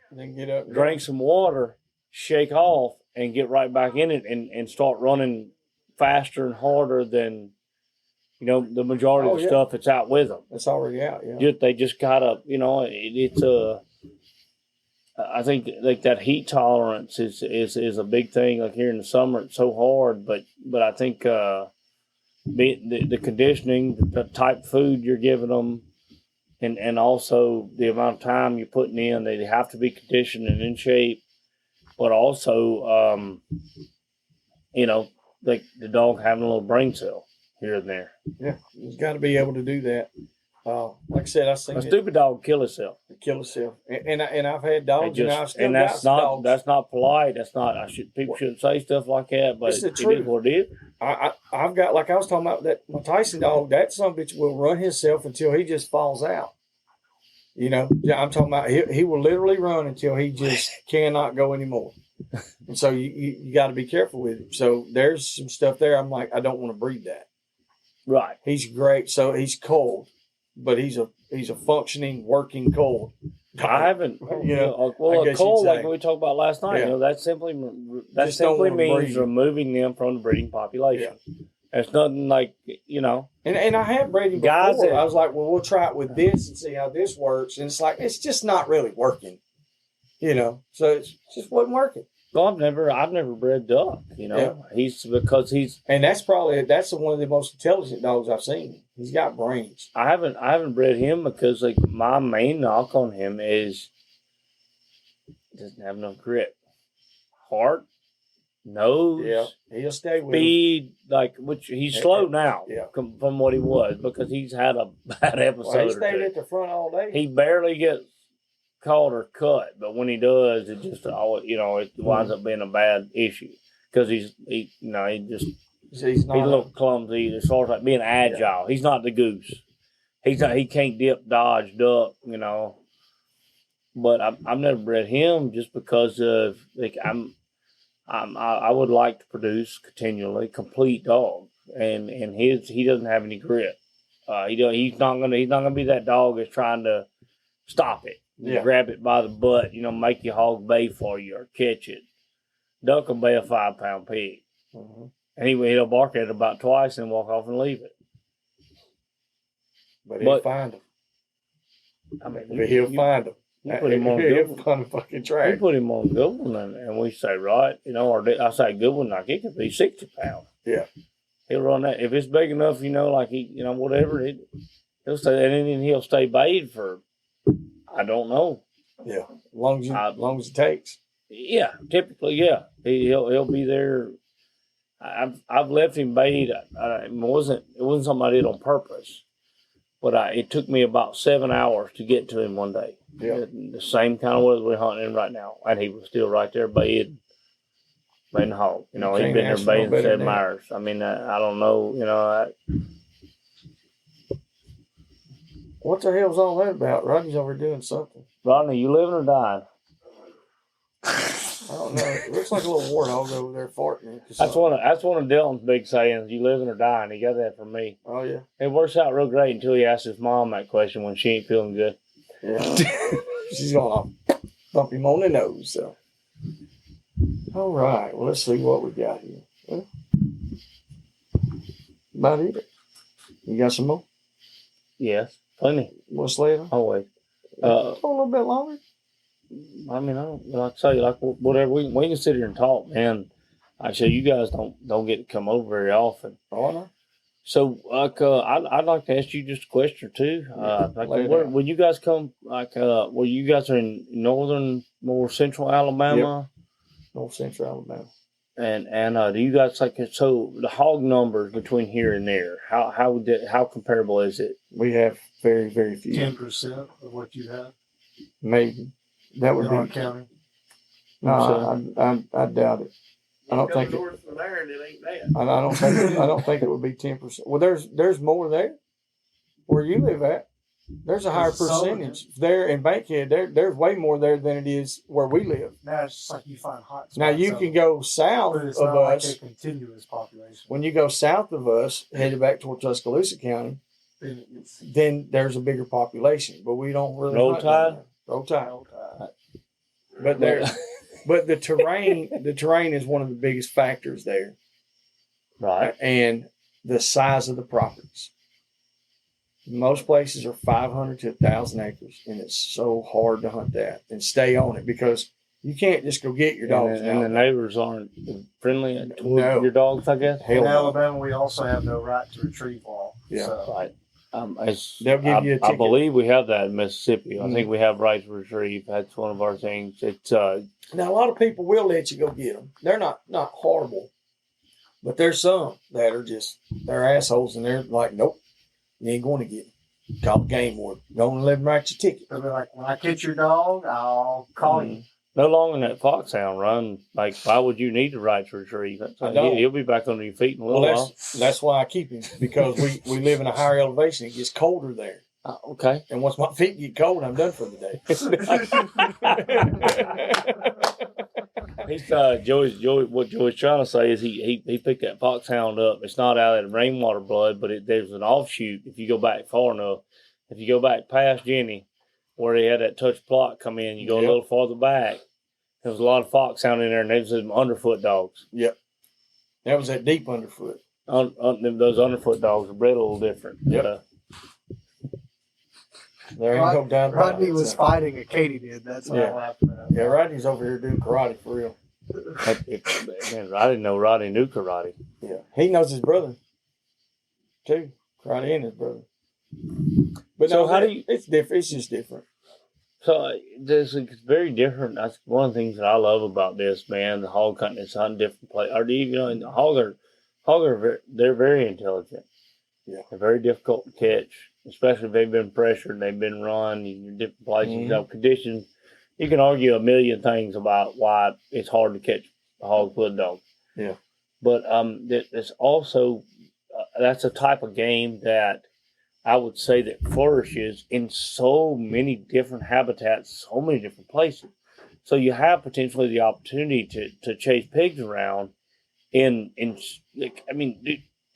Then get up, drink some water, shake off, and get right back in it and start running faster and harder than, the majority of the stuff that's out with them. It's already out, yeah. They just gotta, it's I think like that heat tolerance is a big thing. Like here in the summer, it's so hard, but I think the conditioning, the type of food you're giving them, and also the amount of time you're putting in, they have to be conditioned and in shape, but also, like the dog having a little brain cell here and there. Yeah, he's got to be able to do that. Like I said, I seen a stupid dog kill itself. Kill itself, and I've had dogs, and I've still and that's got not dogs. That's not polite. That's not. People shouldn't say stuff like that, but it is what it is. I've got, like I was talking about, that my Tyson dog. That son of a bitch will run himself until he just falls out. I'm talking about he will literally run until he just cannot go anymore. And so you got to be careful with him. So there's some stuff there. I'm like, I don't want to breed that. Right. He's great. So he's cold, but he's a functioning, working cold. I haven't, a cold like we talked about last night. Yeah. That simply means removing them from the breeding population. Yeah. It's nothing like, And I have breeding before. I was like, well, we'll try it with this and see how this works. And it's like, it's just not really working. So it just wasn't working. Well, I've never bred duck. And that's one of the most intelligent dogs I've seen. He's got brains. I haven't bred him because like my main knock on him is he doesn't have no grip, heart, nose. Yeah, he'll stay with speed. Which he's slow now. Yeah. From what he was because he's had a bad episode. Well, he stayed at the front all day. He barely gets caught or cut, but when he does, it just it winds up being a bad issue because he's a little clumsy as far as like being agile. Yeah. He's not the goose. He can't dip, dodge, duck. But I've never bred him just because of I would like to produce continually complete dog, and he doesn't have any grit. He's not gonna be that dog that's trying to stop it. Yeah. Grab it by the butt, make your hog bay for you or catch it. Duck will bay a 5-pound pig. Mm-hmm. And he'll bark at it about twice and walk off and leave it. But he'll find them. He'll find them. You put him on good one. Fun fucking track. We put him on good one and we say, right, or I say good one, like it could be 60 pounds. Yeah. He'll run that. If it's big enough, like whatever, he'll stay there and then he'll stay bayed for, I don't know. Yeah, as long as it takes. Yeah, typically, yeah. He'll be there. I've left him bayed. It wasn't something I did on purpose, but it took me about 7 hours to get to him one day. Yeah, the same kind of weather we're hunting in right now, and he was still right there bayed the hog. He'd been there baying 7 hours. I mean, I don't know. What the hell's all that about? Rodney's over doing something. Rodney, you living or dying? I don't know. It looks like a little warthog over there farting. That's one of Dylan's big sayings. You living or dying? He got that from me. Oh yeah. It works out real great until he asks his mom that question when she ain't feeling good. Yeah. She's gonna bump him on the nose. So. All right. Well, let's see what we got here. Well, about it. You got some more? Yes. Plenty. Want to slay it? Always. A little bit longer? I mean, like I say, like whatever we can sit here and talk, man. Actually, you guys don't get to come over very often. Oh no. So, like, I'd like to ask you just a question or two. Like, lay it out. when you guys come, like, well, you guys are in northern, more central Alabama, North Central Alabama. and do you guys like so the hog numbers between here and there? How comparable is it? We have very, very few. 10% of what you have Maybe. That would in be. county. No, I doubt it. I don't think it, north from there and it ain't that. I don't think it would be 10%. Well, there's more there where you live at. There's a higher percentage there in Bankhead. There's way more there than it is where we live. Now it's just like you find hot spots. Now you can go south but it's of not us. like a continuous population. When you go south of us, headed back toward Tuscaloosa County, Then it's then there's a bigger population. But we don't really Roll hunt down Tide? there. Roll Tide. all time. But there, but the terrain is one of the biggest factors there, Right. and the size of the properties. Most places are 500 to 1,000 acres, and it's so hard to hunt that and stay on it because you can't just go get your dogs. And the now. neighbors aren't friendly toward No. your dogs, I guess. Hell In no. Alabama, we also have no right to retrieve law. Yeah. So, Right. They'll give you a I ticket. believe we have that in Mississippi. I Mhm. think we have right to retrieve. That's one of our things. It's Now a lot of people will let you go get them. They're not horrible, but there's some that are just they're assholes, and they're like, nope, you ain't going to get them. Call the game warden. Don't let them write your ticket. they'll be like, when I catch your dog, I'll call you. no longer in that foxhound run. Like, why would you need the right to retrieve? That's I don't. He'll be back on your feet in a Well, little while. that's why I keep him because we live in a higher elevation. It gets colder there, Okay. and once my feet get cold, I'm done for the day. He's what Joey's trying to say is he picked that foxhound up. It's not out of the rainwater blood, but there's an offshoot. If you go back far enough, if you go back past Jenny, where they had that touch plot come in, you go Yep. a little farther back. There was a lot of foxhound in there, and they was some underfoot dogs. Yep, that was that deep underfoot. Those underfoot dogs are bred a little different. Yep. But, There ain't no doubt about Rodney it. was fighting a Katydid. That's what Yeah. I laughed at. Yeah, Rodney's over here doing karate for real. man, I didn't know Roddy knew karate. Yeah, he knows his brother too. Karate and his brother. But So no, how do you- It's different. It's just different. So it's very different. That's one of the things that I love about this, man. The hog hunting is hunting different places. Or and the hog are they're very intelligent. Yeah. They're very difficult to catch, especially if they've been pressured and they've been run in different places. Mhm. You know, conditions. You can argue a million things about why it's hard to catch a hog-foot dog. Yeah. But it's also that's a type of game that I would say that flourishes in so many different habitats, so many different places. So you have potentially the opportunity to chase pigs around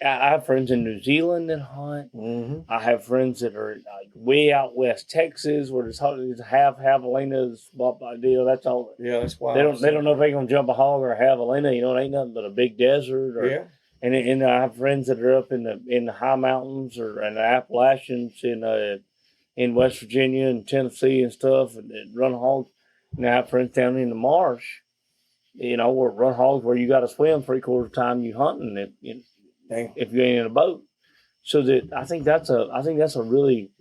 I have friends in New Zealand that hunt. Mm-hmm. I have friends that are like way out west Texas where there's half javelinas, blah blah deal. That's all. Yeah, that's why They don't know if they're gonna jump a hog or a javelina. You know, it ain't nothing but a big desert. Or, Yeah, and I have friends that are up in the high mountains or in the Appalachians in West Virginia and Tennessee and stuff and run hogs. And I have friends down in the marsh, you know, where run hogs where you got to swim 3/4 of the time you hunting if you ain't in a boat. So that I think that's a really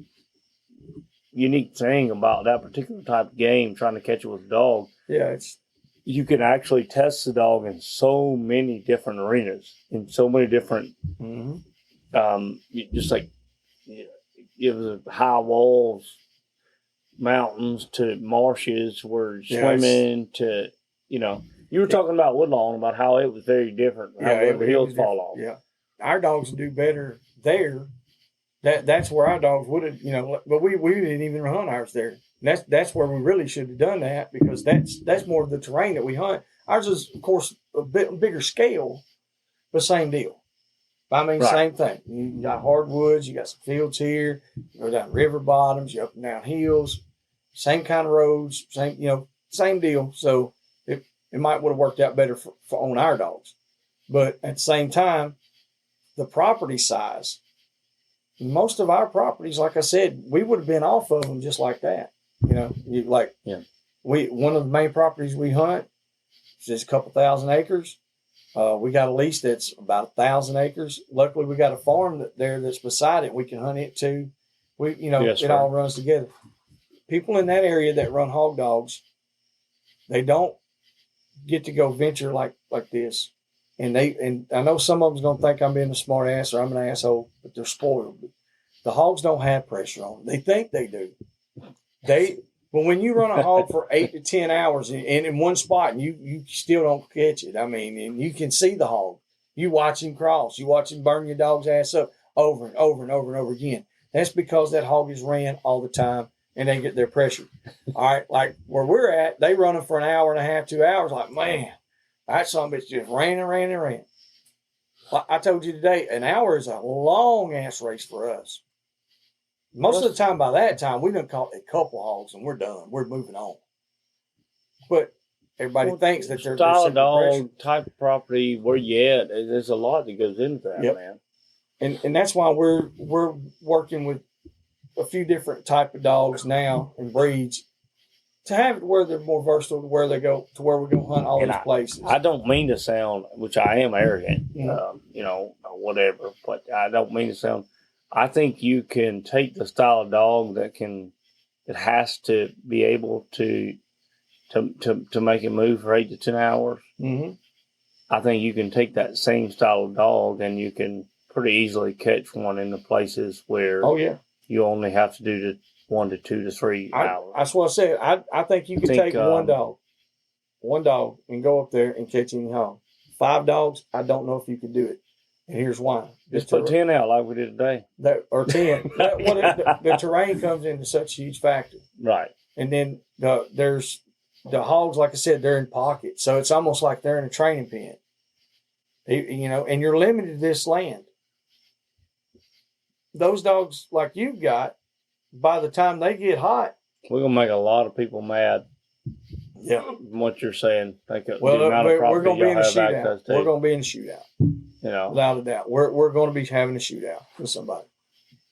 unique thing about that particular type of game. Trying to catch it with a dog, yeah, it's you can actually test the dog in so many different arenas, in so many different, just like it was high walls, mountains to marshes, where swimming to, you know, you were talking about Woodlawn about how it was very different, how the hills fall off. Yeah, our dogs do better there. That's where our dogs would have, you know, but we didn't even hunt ours there. And that's where we really should have done that because that's more of the terrain that we hunt. Ours is, of course, a bit bigger scale, but same deal. I mean, Right. Same thing. You got hardwoods, you got some fields here, you go down river bottoms, you up and down hills, same kind of roads, same deal. So it might would have worked out better for on our dogs. But at the same time, the property size, most of our properties, like I said, we would have been off of them just like that. You know, one of the main properties we hunt is just a couple thousand acres. We got a lease that's about 1,000 acres. Luckily, we got a farm there that's beside it. We can hunt it too. Yes, it sir. all runs together. People in that area that run hog dogs, they don't get to go venture like this. And I know some of them's gonna think I'm being a smart ass or I'm an asshole, but they're spoiled. The hogs don't have pressure on them. They think they do. But when you run a hog for 8 to 10 hours and in one spot and you still don't catch it, I mean, and you can see the hog. You watch him cross. You watch him burn your dog's ass up over and over and over and over again. That's because that hog is ran all the time and they get their pressure. All right, like where we're at, they running for an hour and a half, 2 hours. Like, man, that son of a bitch just ran and ran and ran. Like I told you today, an hour is a long ass race for us. Most of the time, by that time, we done caught a couple hogs and we're done. We're moving on. But everybody thinks that they're style dog type of property. Where you at? There's a lot that goes into that, Yep. man. And that's why we're working with a few different type of dogs now and breeds to have it where they're more versatile, to where they go to where we go hunt all these places. I don't mean to sound, which I am arrogant, whatever, but I don't mean to sound. I think you can take the style of dog that has to be able to make it move for 8 to 10 hours. Mm-hmm. I think you can take that same style of dog and you can pretty easily catch one in the places where you only have to do 1 to 2 to 3 hours. That's what I said. I think you can take one dog and go up there and catch any hog. 5 dogs, I don't know if you could do it. And here's why. Just put 10 out like we did today. Or 10. The terrain comes into such a huge factor. Right. And then there's the hogs, like I said, they're in pockets. So it's almost like they're in a training pen. And you're limited to this land. Those dogs like you've got, by the time they get hot, we're going to make a lot of people mad. Yeah. What you're saying. We're going to be in a shootout. We're going to be in a shootout. Without a doubt. We're going to be having a shootout with somebody.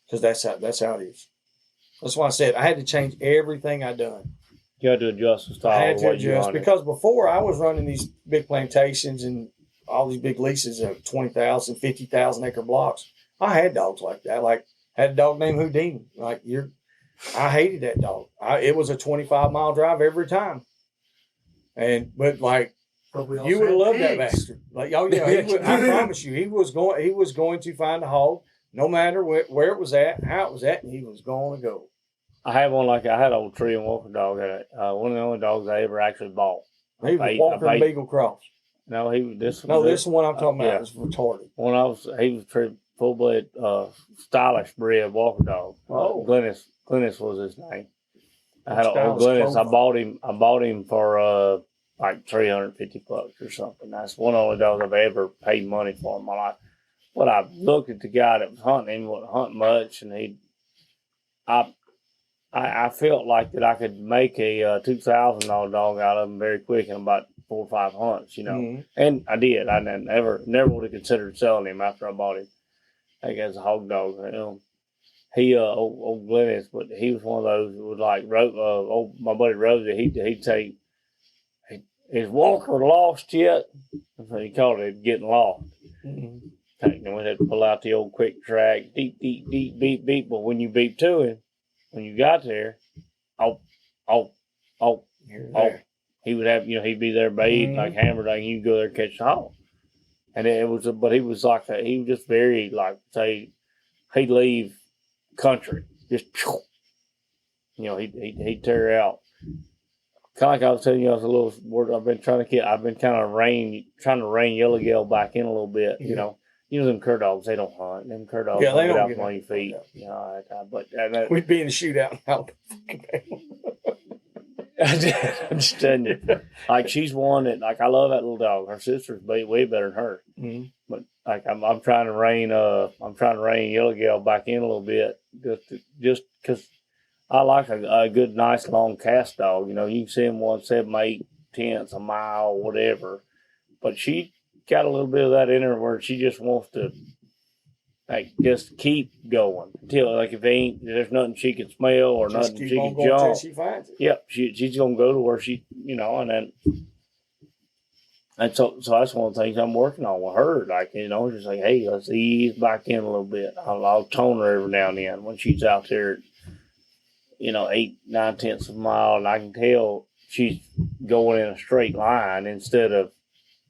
Because that's how it is. That's why I said I had to change everything I done. You had to adjust the style. I had to adjust because before I was running these big plantations and all these big leases of 20,000, 50,000 acre blocks. I had dogs like that. Like had a dog named Houdini. I hated that dog. It was a 25-mile drive every time. But you would have loved that bastard. Like, oh yeah, I promise you, he was going to find a hog, no matter where it was at, how it was at, and he was going to go. I had one I had an old tree and walker dog. One of the only dogs I ever actually bought. He was Walker and Beagle cross. No, this one I'm talking about is retarded. He was full-blood stylish bred walker dog. Oh, Glennis was his name. I had an old Glennis. I bought him for like $350 or something. That's one of the only dogs I've ever paid money for in my life. But I looked at the guy that was hunting. He wasn't hunting much, and I felt like that I could make a $2,000 dog out of him very quick in about 4 or 5 hunts, Mm-hmm. And I did. I never would have considered selling him after I bought him. As a hog dog. He old Glennis, but he was one of those that would my buddy Rosie. He'd say, "Is Walker lost yet?" So he called it getting lost. Mm-hmm. And we had to pull out the old quick track, deep, deep, deep, beep, beep. But when you beep to him, when you got there, he would have, he'd be there baiting like hammered, like you go there and catch the hog. And but he was he was just very say, he'd leave country, just, he'd tear out. Kind of like I was telling you, I was a little word. I've been trying to rein Yellow Gale back in a little bit. Mm-hmm. Them cur dogs, they don't hunt. Them cur dogs, they don't get out on your feet. We'd be in the shootout now. I'm just telling you, she's one that I love that little dog. Her sister's way better than her. Mm-hmm. But I'm trying to rein Yellow Gale back in a little bit, just because I like a good, nice, long cast dog. You can see him 1 7 8 tenths a mile, whatever. But she got a little bit of that in her where she just wants to just keep going until if there's nothing she can smell or just nothing she can jump. Until she finds it. Yep, she's gonna go to where she and then And so that's one of the things I'm working on with her. Like, just like, hey, let's ease back in a little bit. I'll tone her every now and then when she's out there, 8-9 tenths of a mile, and I can tell she's going in a straight line instead of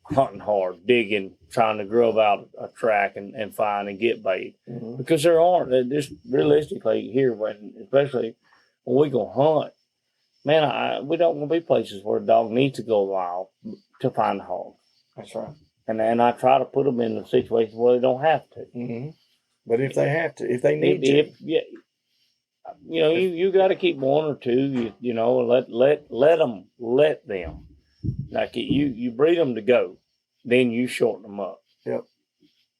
hunting hard, digging, trying to grub out a track and find and get bait. Mm-hmm. Because there aren't, just realistically here, especially when we go hunt, man, we don't want to be places where a dog needs to go a mile to find a hog. That's right. And I try to put them in a situation where they don't have to. Mm-hmm. But if they have to, if they need to, you got to keep one or two. Let them. Like you breed them to go, then you shorten them up. Yep.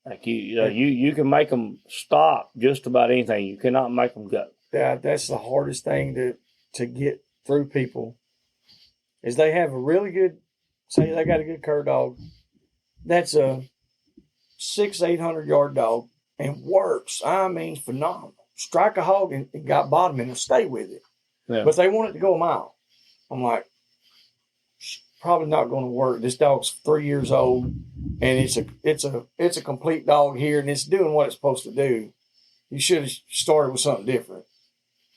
Like you can make them stop just about anything. You cannot make them go. Yeah, that's the hardest thing to get through people. Is they have a really good, say they got a good cur dog, that's a 600-800 yard dog and works. I mean, phenomenal. Strike a hog and got bottom and stay with it. Yeah. But they want it to go a mile. I'm like, probably not going to work. This dog's 3 years old, and it's a complete dog here, and it's doing what it's supposed to do. You should have started with something different.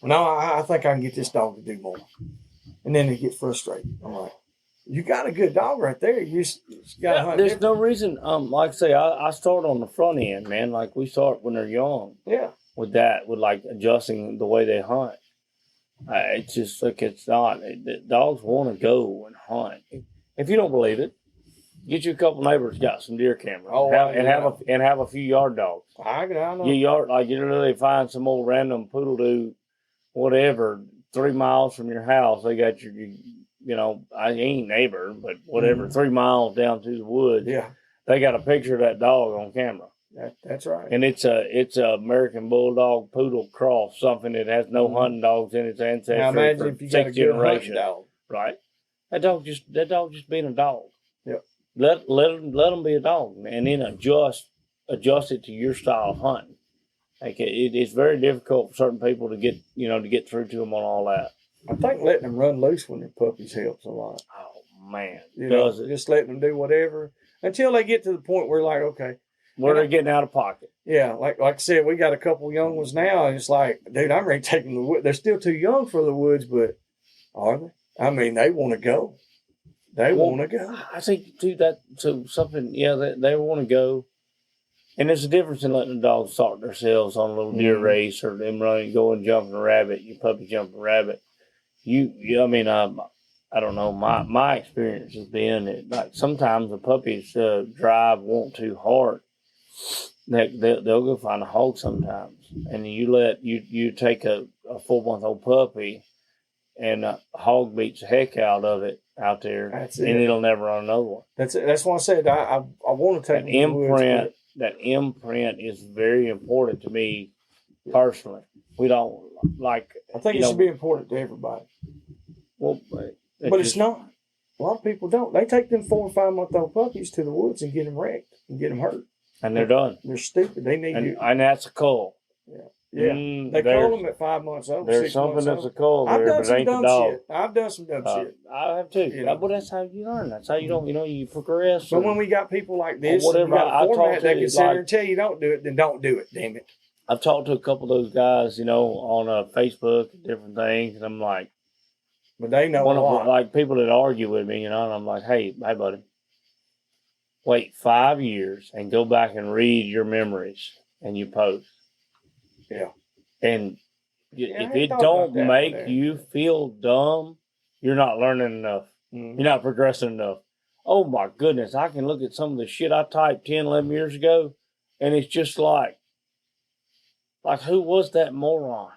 No, I think I can get this dog to do more. And then they get frustrated. I'm like, you got a good dog right there. You just got to hunt. There's no reason. Like I say, I start on the front end, man. Like we start when they're young. Yeah. With like adjusting the way they hunt. It's just like it's not. Dogs want to go and hunt. If you don't believe it, get you a couple neighbors got some deer cameras. Have a few yard dogs. I know. You literally find some old random poodle doo, whatever, 3 miles from your house. They got I ain't neighbor, but whatever, 3 miles down through the woods. Yeah. They got a picture of that dog on camera. That's right. And it's a American Bulldog Poodle cross, something that has no hunting dogs in its ancestry. Now imagine if you got a good hunting dog. Right? That dog just being a dog. Yep. Let them be a dog, and then adjust it to your style of hunting. Like it's very difficult for certain people to get through to them on all that. I think letting them run loose when they're puppies helps a lot. Oh man, does it? Just letting them do whatever until they get to the point where like, okay, where they're getting out of pocket. Yeah, like I said, we got a couple young ones now, and it's like, dude, I'm ready to take them to the woods. They're still too young for the woods, but are they? I mean, they want to go. They want to go. I think too something. Yeah, they want to go. And there's a difference in letting the dogs start themselves on a little deer race or them go and jumping a rabbit. Your puppy jumping a rabbit. I don't know. My experience has been that like sometimes the puppies drive want too hard. They'll go find a hog sometimes, and you take a 4-month-old puppy, and a hog beats the heck out of it out there, and it'll never run another one. That's it. That's why I said I want to take an imprint. That imprint is very important to me personally. We don't like. I think it should be important to everybody. Well, but it's not. A lot of people don't. They take them 4 and 5-month-old puppies to the woods and get them wrecked and get them hurt. And they're done. They're stupid. They need you. And that's a cull. Yeah. Yeah. They cull them at 5 months old. There's something that's a cull there, but it ain't the dog. I've done some dumb shit. I have too. But that's how you learn. That's how you don't, you progress. But when we got people like this, whatever, we got a format that can sit there and tell you don't do it, then don't do it, damn it. I've talked to a couple of those guys, on Facebook and different things, and I'm like, but they know a lot. Like people that argue with me, and I'm like, hey, buddy, wait 5 years and go back and read your memories and you post. Yeah. And if it don't make you feel dumb, you're not learning enough. Mm-hmm. You're not progressing enough. Oh my goodness, I can look at some of the shit I typed 10, 11 years ago, and it's just like who was that moron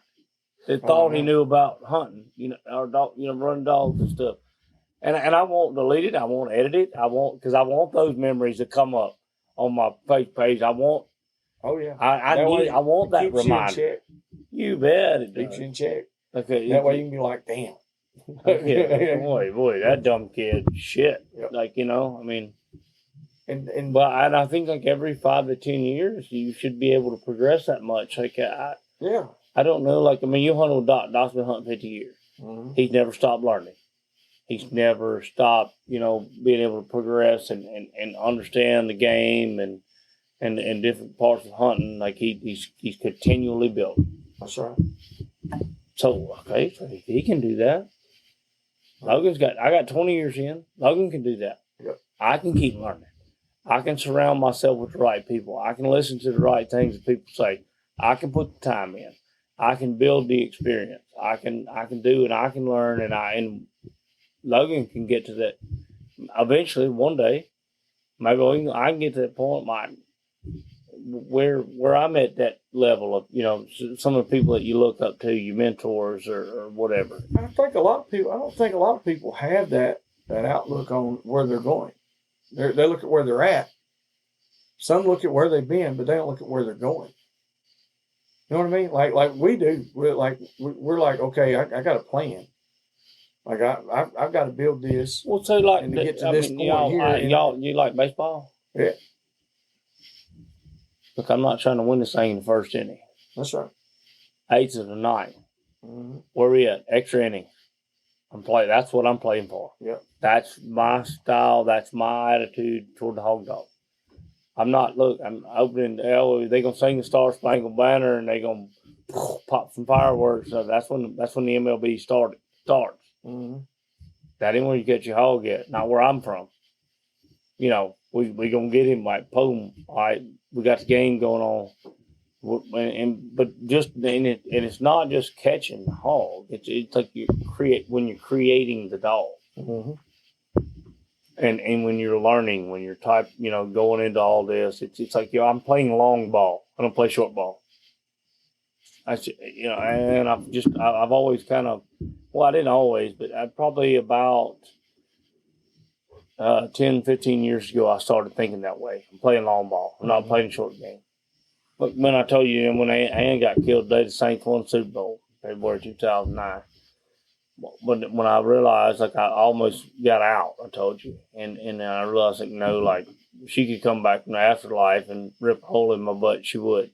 that thought he knew about hunting, or dog, running dogs and stuff. And I won't delete it. I won't edit it. Because I want those memories to come up on my Facebook page. I want. Oh yeah. I want that reminder. You bet it keeps you in check. Okay. That way you can be like, damn. Yeah. boy, that dumb kid. Shit. Yep. And I think like every 5 to 10 years you should be able to progress that much. Like I don't know. Like you hunt with Doc. Doc's been hunting 50 years. Mm-hmm. He's never stopped learning. He's never stopped, being able to progress and understand the game and different parts of hunting. Like he's continually building. That's right. So he can do that. I got 20 years in. Logan can do that. Yep. I can keep learning. I can surround myself with the right people. I can listen to the right things that people say. I can put the time in. I can build the experience. I can do it. I can learn, and Logan can get to that. Eventually, one day, maybe I can get to that point, where I'm at that level of some of the people that you look up to, your mentors or whatever. I don't think a lot of people have that outlook on where they're going. They look at where they're at. Some look at where they've been, but they don't look at where they're going. You know what I mean? Like we do. We're like, okay, I got a plan. Like I've got to build this. Well, so like and to get to this point here. You like baseball? Yeah. Look, I'm not trying to win this thing in the first inning. That's right. 8th of the 9th. Mm-hmm. Where we at? Extra inning. That's what I'm playing for. Yep. That's my style. That's my attitude toward the hog dog. I'm opening the L. They're gonna sing the Star Spangled Banner and they're gonna pop some fireworks. So that's when the MLB starts. Mm-hmm. That ain't where you get your hog at. Not where I'm from. We gonna get him like boom. All right, we got the game going on. It's not just catching the hog. It's like when you're creating the dog, mm-hmm. and when you're learning, when you're going into all this, it's like I'm playing long ball. I don't play short ball. And I've always kind of, I didn't always, but I probably about 10, 15 years ago, I started thinking that way. I'm playing long ball. I'm not playing short game. But when I told you, when Ann got killed, the Saints won the Super Bowl, February 2009. But when I realized, I almost got out, I told you. And then I realized, she could come back from the afterlife and rip a hole in my butt, she would.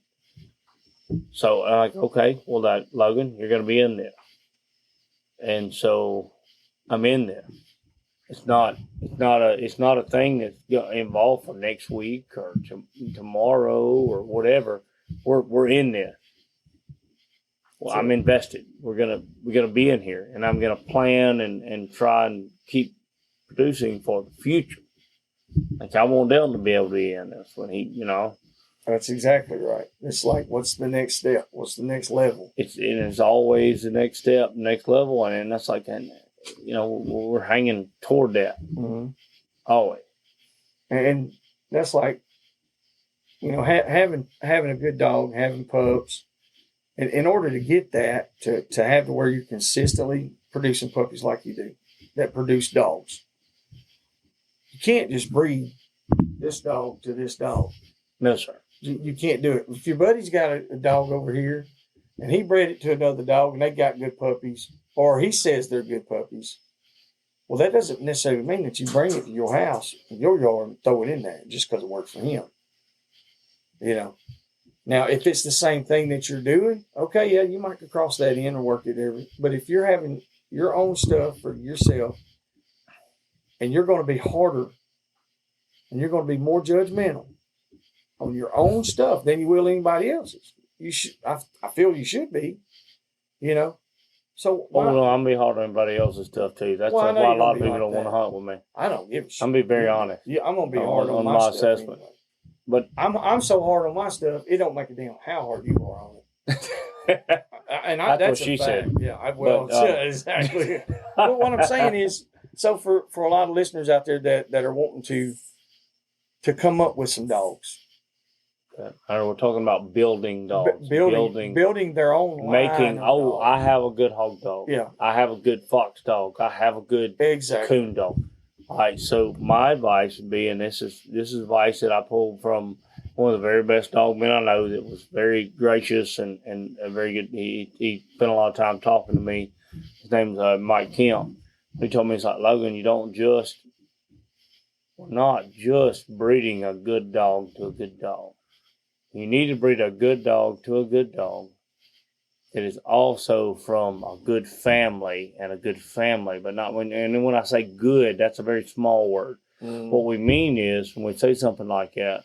So I'm like, okay, well, Logan, you're going to be in there. And so I'm in there. It's not a thing that's involved for next week or tomorrow or whatever. We're in there. Well, I'm invested. We're gonna be in here, and I'm gonna plan and try and keep producing for the future. Like I want Dylan to be able to be in this when he, That's exactly right. It's like, what's the next step? What's the next level? It's always the next step, next level, and that's like, we're hanging toward that always. And that's like, having a good dog, having pups. And in order to get that, to have to where you're consistently producing puppies like you do, that produce dogs. You can't just breed this dog to this dog. No, sir. You can't do it. If your buddy's got a dog over here and he bred it to another dog and they got good puppies, or he says they're good puppies, well, that doesn't necessarily mean that you bring it to your house, your yard, and throw it in there just because it works for him. Now, if it's the same thing that you're doing, okay, yeah, you might could cross that in or work it but if you're having your own stuff for yourself and you're going to be harder and you're going to be more judgmental on your own stuff than you will anybody else's, you should. I feel you should be, So I'm gonna be hard on everybody else's stuff too. That's why a lot of people don't want to hunt with me. I don't give a shit. I'm gonna be very honest. Yeah, I'm gonna be hard on my stuff assessment. anyway. But I'm so hard on my stuff, it don't make a damn how hard you are on it. That's what she said. Yeah, exactly. But what I'm saying is, so for a lot of listeners out there that are wanting to come up with some dogs. We're talking about building dogs. Building their own line. I have a good hog dog. Yeah. I have a good fox dog. I have a good coon dog. All right, so my advice would be, and this is advice that I pulled from one of the very best dog men I know that was very gracious and very good. He spent a lot of time talking to me. His name's Mike Campbell. He told me, he's like, Logan, we're not just breeding a good dog to a good dog. You need to breed a good dog to a good dog that is also from a good family and a good family, but not when I say good, that's a very small word. What we mean is when we say something like that,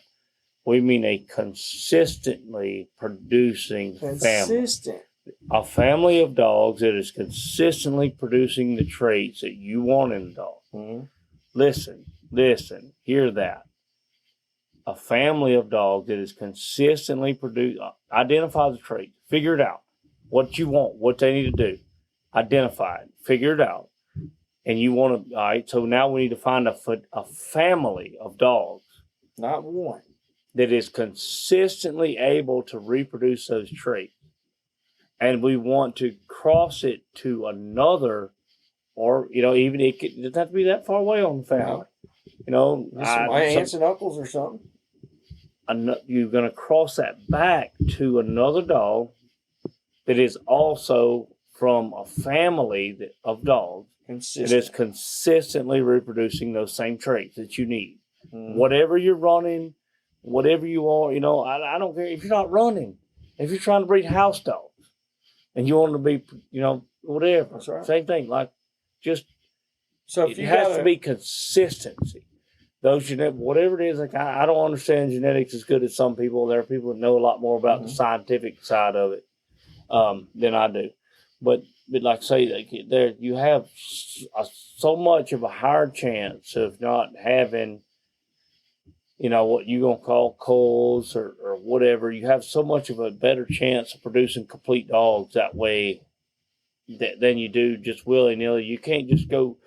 we mean a consistently producing family. A family of dogs that is consistently producing the traits that you want in a dog. Listen, hear that. A family of dogs that is consistently identify the traits, figure it out. What you want, what they need to do. Identify it, figure it out. And you want to, all right, so now we need to find a family of dogs. Not one. That is consistently able to reproduce those traits. And we want to cross it to another, or, even it doesn't have to be that far away on the family. My aunts and uncles or something. You're going to cross that back to another dog that is also from a family of dogs that is consistently reproducing those same traits that you need. Whatever you're running, whatever you are, I don't care if you're not running. If you're trying to breed house dogs and you want to be, whatever. That's right. Same thing. Like, just, so if it has to be consistency. Those whatever it is, like I don't understand genetics as good as some people. There are people that know a lot more about the scientific side of it than I do. But like I say, like there you have so much of a higher chance of not having, what you're gonna call culls or whatever. You have so much of a better chance of producing complete dogs that way than you do just willy nilly. You can't just go.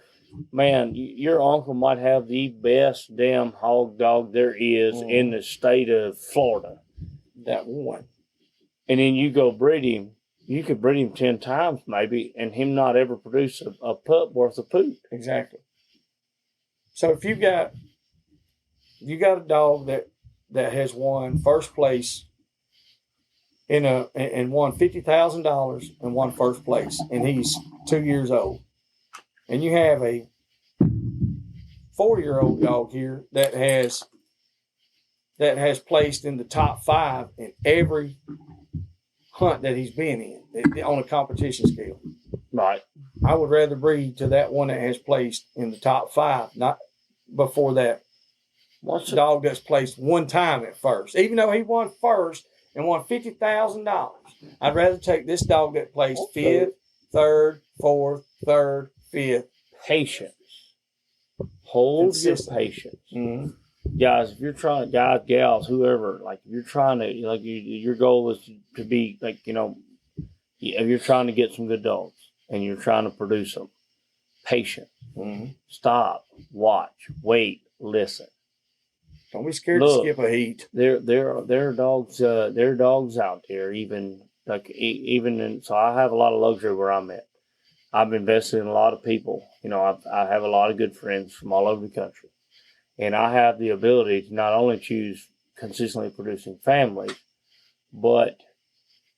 Man, your uncle might have the best damn hog dog there is in the state of Florida. That one. And then you go breed him. You could breed him 10 times maybe and him not ever produce a pup worth of poop. Exactly. So if you got a dog that has won first place and won $50,000 and won first place, and he's 2 years old. And you have a 4-year-old dog here that has placed in the top 5 in every hunt that he's been in on a competition scale. Right. I would rather breed to that one that has placed in the top 5, not before that dog that's placed one time at first. Even though he won first and won $50,000, I'd rather take this dog that placed 5th, 3rd, 4th, 3rd, 5th. Patience. Hold your patience. Guys, if you're trying, guys, gals, whoever, like if you're trying to, like your goal is to be like, if you're trying to get some good dogs and you're trying to produce them, patient. Stop, watch, wait, listen. Don't be scared to skip a heat. There are dogs out there, even so I have a lot of luxury where I'm at. I've invested in a lot of people. I have a lot of good friends from all over the country. And I have the ability to not only choose consistently producing families, but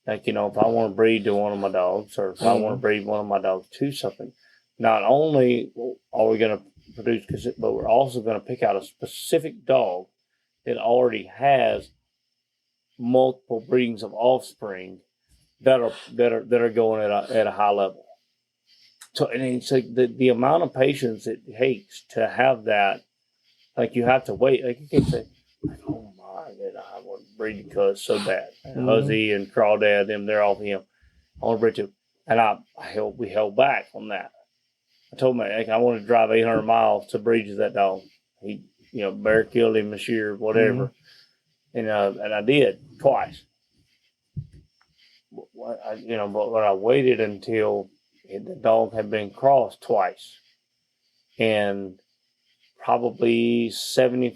if I want to breed to one of my dogs, or if I want to breed one of my dogs to something, not only are we going to produce, but we're also going to pick out a specific dog that already has multiple breedings of offspring that are going at a high level. So, the amount of patience it takes to have that, like you have to wait. Like you can't say, "Oh my God, I want to breed because so bad." Huzzy and Crawdad, they're all him. I want to breed to, and we held back on that. I told him I wanted to drive 800 miles to breed to that dog. He, bear killed him this year, whatever, and I did twice. But when I waited until the dog had been crossed twice, and probably 60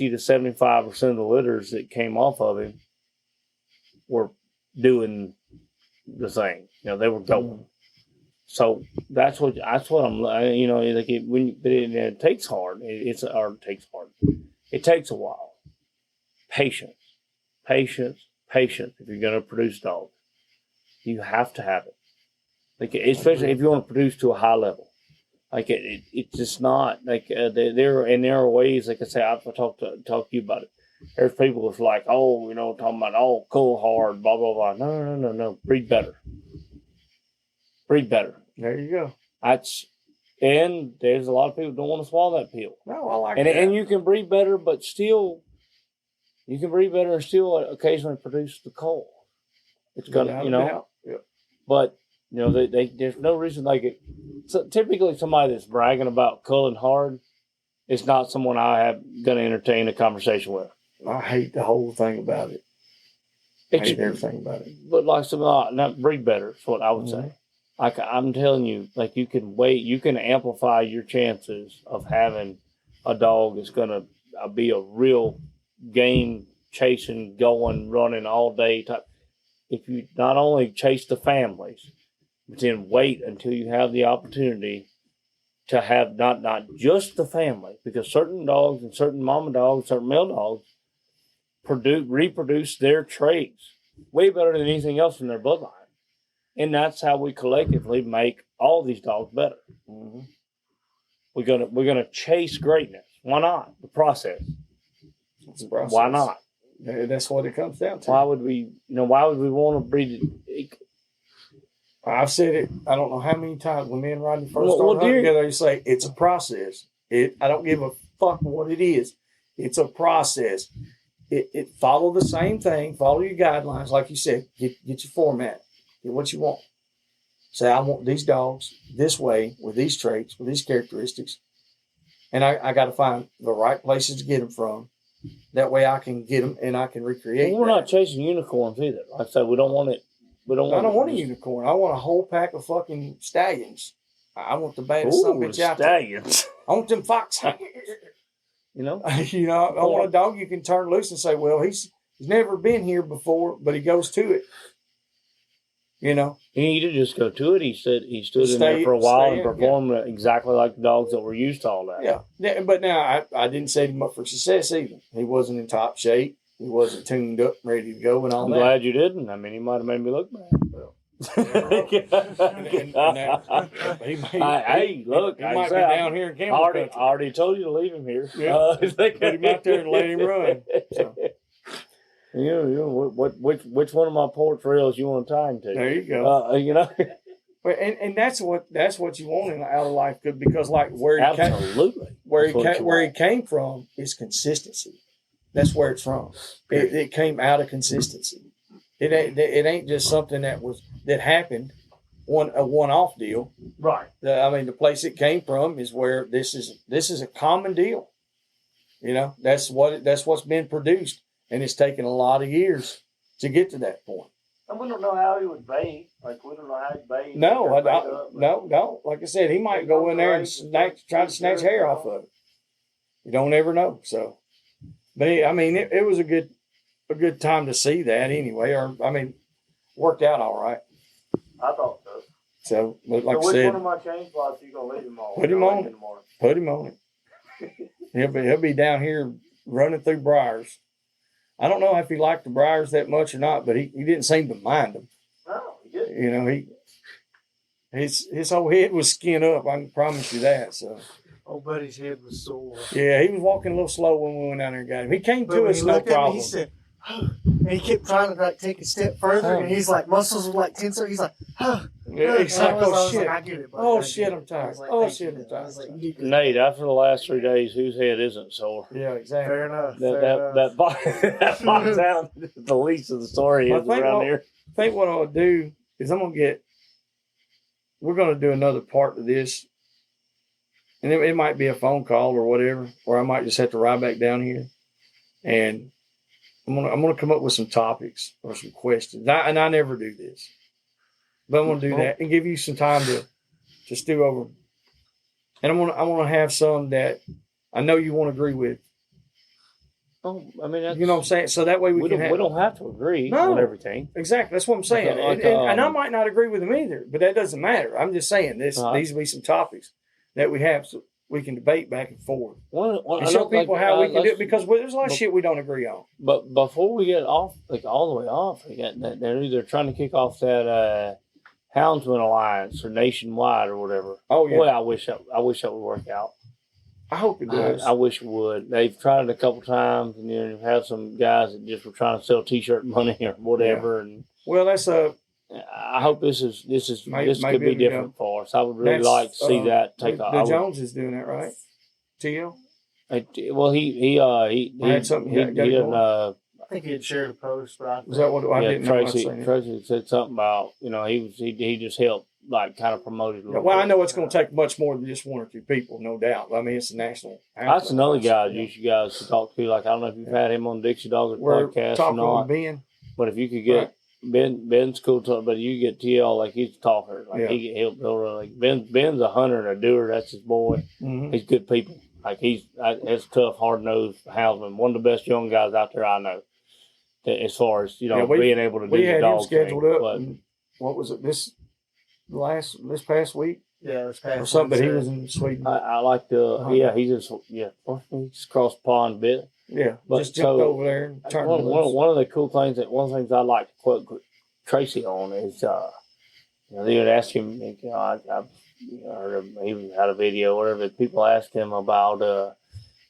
to 75% of the litters that came off of him were doing the thing. They were going. So that's what I'm. Like it takes hard. It takes hard. It takes a while. Patience. If you're going to produce dogs, you have to have it. Like, especially if you want to produce to a high level, like it's just not like there are ways. Like I say, I've talked to you about it. There's people that's like, talking about cool hard, blah blah blah. No. Breed better. breed better. There you go. And there's a lot of people who don't want to swallow that pill. No, I like and that. And you can breed better, but still, you can breed better and still occasionally produce the coal. It's gonna, Yeah. But there's no reason like it. So typically, somebody that's bragging about culling hard is not someone I have going to entertain a conversation with. I hate the whole thing about it. I hate everything about it. But like not breed better is what I would say. Like I'm telling you, like you can amplify your chances of having a dog that's going to be a real game chasing, going, running all day type. If you not only chase the families, but then wait until you have the opportunity to have not just the family, because certain dogs and certain mama dogs, certain male dogs reproduce their traits way better than anything else in their bloodline. And that's how we collectively make all these dogs better. Mm-hmm. We're gonna chase greatness. Why not? The process. It's a process. Why not? That's what it comes down to. Why would we want to breed it? I've said it, I don't know how many times when me and Rodney first started hunting together, you say, it's a process. I don't give a fuck what it is. It's a process. It follow the same thing, follow your guidelines, like you said, get your format, get what you want. Say, I want these dogs this way, with these traits, with these characteristics. And I got to find the right places to get them from. That way I can get them and I can recreate. Well, we're not chasing unicorns either. Like I said, we don't want it. I don't want a unicorn. I want a whole pack of fucking stallions. I want the baddest son of a bitch out there. Stallions. I want them fox. I want a dog you can turn loose and say, well, he's never been here before, but he goes to it. He didn't just go to it. He stood in there for a while and performed exactly like the dogs that were used to all that. Yeah. But now I didn't set him up for success either. He wasn't in top shape. He wasn't tuned up, ready to go, and all that. I'm glad you didn't. I mean, he might have made me look bad. Hey, look, he might be down here in Campbell country. I already told you to leave him here. Yeah. Put him out there and let him run. So. Which one of my port trails you want to tie him to? There you go. And that's what you want out of life, because like where he came from is consistency. That's where it's from. It came out of consistency. It ain't just something that happened, a one-off deal. Right. The place it came from is where this is a common deal. That's what's been produced, and it's taken a lot of years to get to that point. And we don't know how he would bathe. Like we don't know how he bathed. No. Like I said, he might go in there and try to snatch hair off of it. You don't ever know. So. But it was a good time to see that anyway. Worked out all right. I thought so. So, but like so I said, which one of my chain spots you gonna leave him on? Put him on it. Put him on it. He'll be down here running through briars. I don't know if he liked the briars that much or not, but he didn't seem to mind them. No, he didn't. His whole head was skin up. I can promise you that. So. Old buddy's head was sore. Yeah, he was walking a little slow when we went down there and got him. He came to us no problem. He said, and he kept trying to take a step further, and he's like, muscles were like tense. He's like, yeah, he's like, oh shit, I get it, buddy. oh shit, I'm tired. Oh shit, I'm tired. Nate, after the last 3 days, whose head isn't sore? Yeah, exactly. Fair enough. That box down the least of the story is around here. I think what I'll do is we're going to do another part of this. And it might be a phone call or whatever, or I might just have to ride back down here. And I'm gonna come up with some topics or some questions. I never do this, but I'm gonna do that and give you some time to stew over. And I want to have some that I know you won't agree with. Oh, that's, you know what I'm saying? So that way we don't have to agree on everything. Exactly, that's what I'm saying. And I might not agree with them either, but that doesn't matter. I'm just saying these will be some topics that we have, so we can debate back and forth and show people how we can do it, because there's a lot of shit we don't agree on. But before we get off, like all the way off, they're either trying to kick off that Houndsman Alliance or Nationwide or whatever. Oh yeah. Boy, I wish that would work out. I hope it does. I wish it would. They've tried it a couple times, and you've had some guys that just were trying to sell T-shirt money or whatever. Yeah. And well, that's I hope this could Maybe be different for us. I would really like to see that take off. The Jones is doing that, right? TL. Well, he had something. he didn't. I think he had shared a post, but Is that what I yeah, didn't know? I'd seen it. Tracy said something about he just helped like kind of promote it a little Well, bit. I know it's going to take much more than just one or two people, no doubt. I mean, it's a national. That's another guy Yeah. you guys to talk to. Like I don't know if you've had him on Dixie Doggers We're podcast or talking not, with Ben. but if you could get Ben's cool talk, but you get TL like he's a talker. Like Yeah. he helped build like Ben's a hunter and a doer. That's his boy. Mm-hmm. He's good people. Like he's tough, hard nosed houndsman. One of the best young guys out there I know. As far as being able to do We the had him dog scheduled thing. up. But And what was it? This past week this past or something? But he Wednesday. was in Sweden. I like the he's just crossed the pond a bit. Yeah, But just jumped over there and turned One it loose. of the cool things one of the things I like to quote Tracy on is they would ask him. I heard him, he had a video or whatever. People asked him about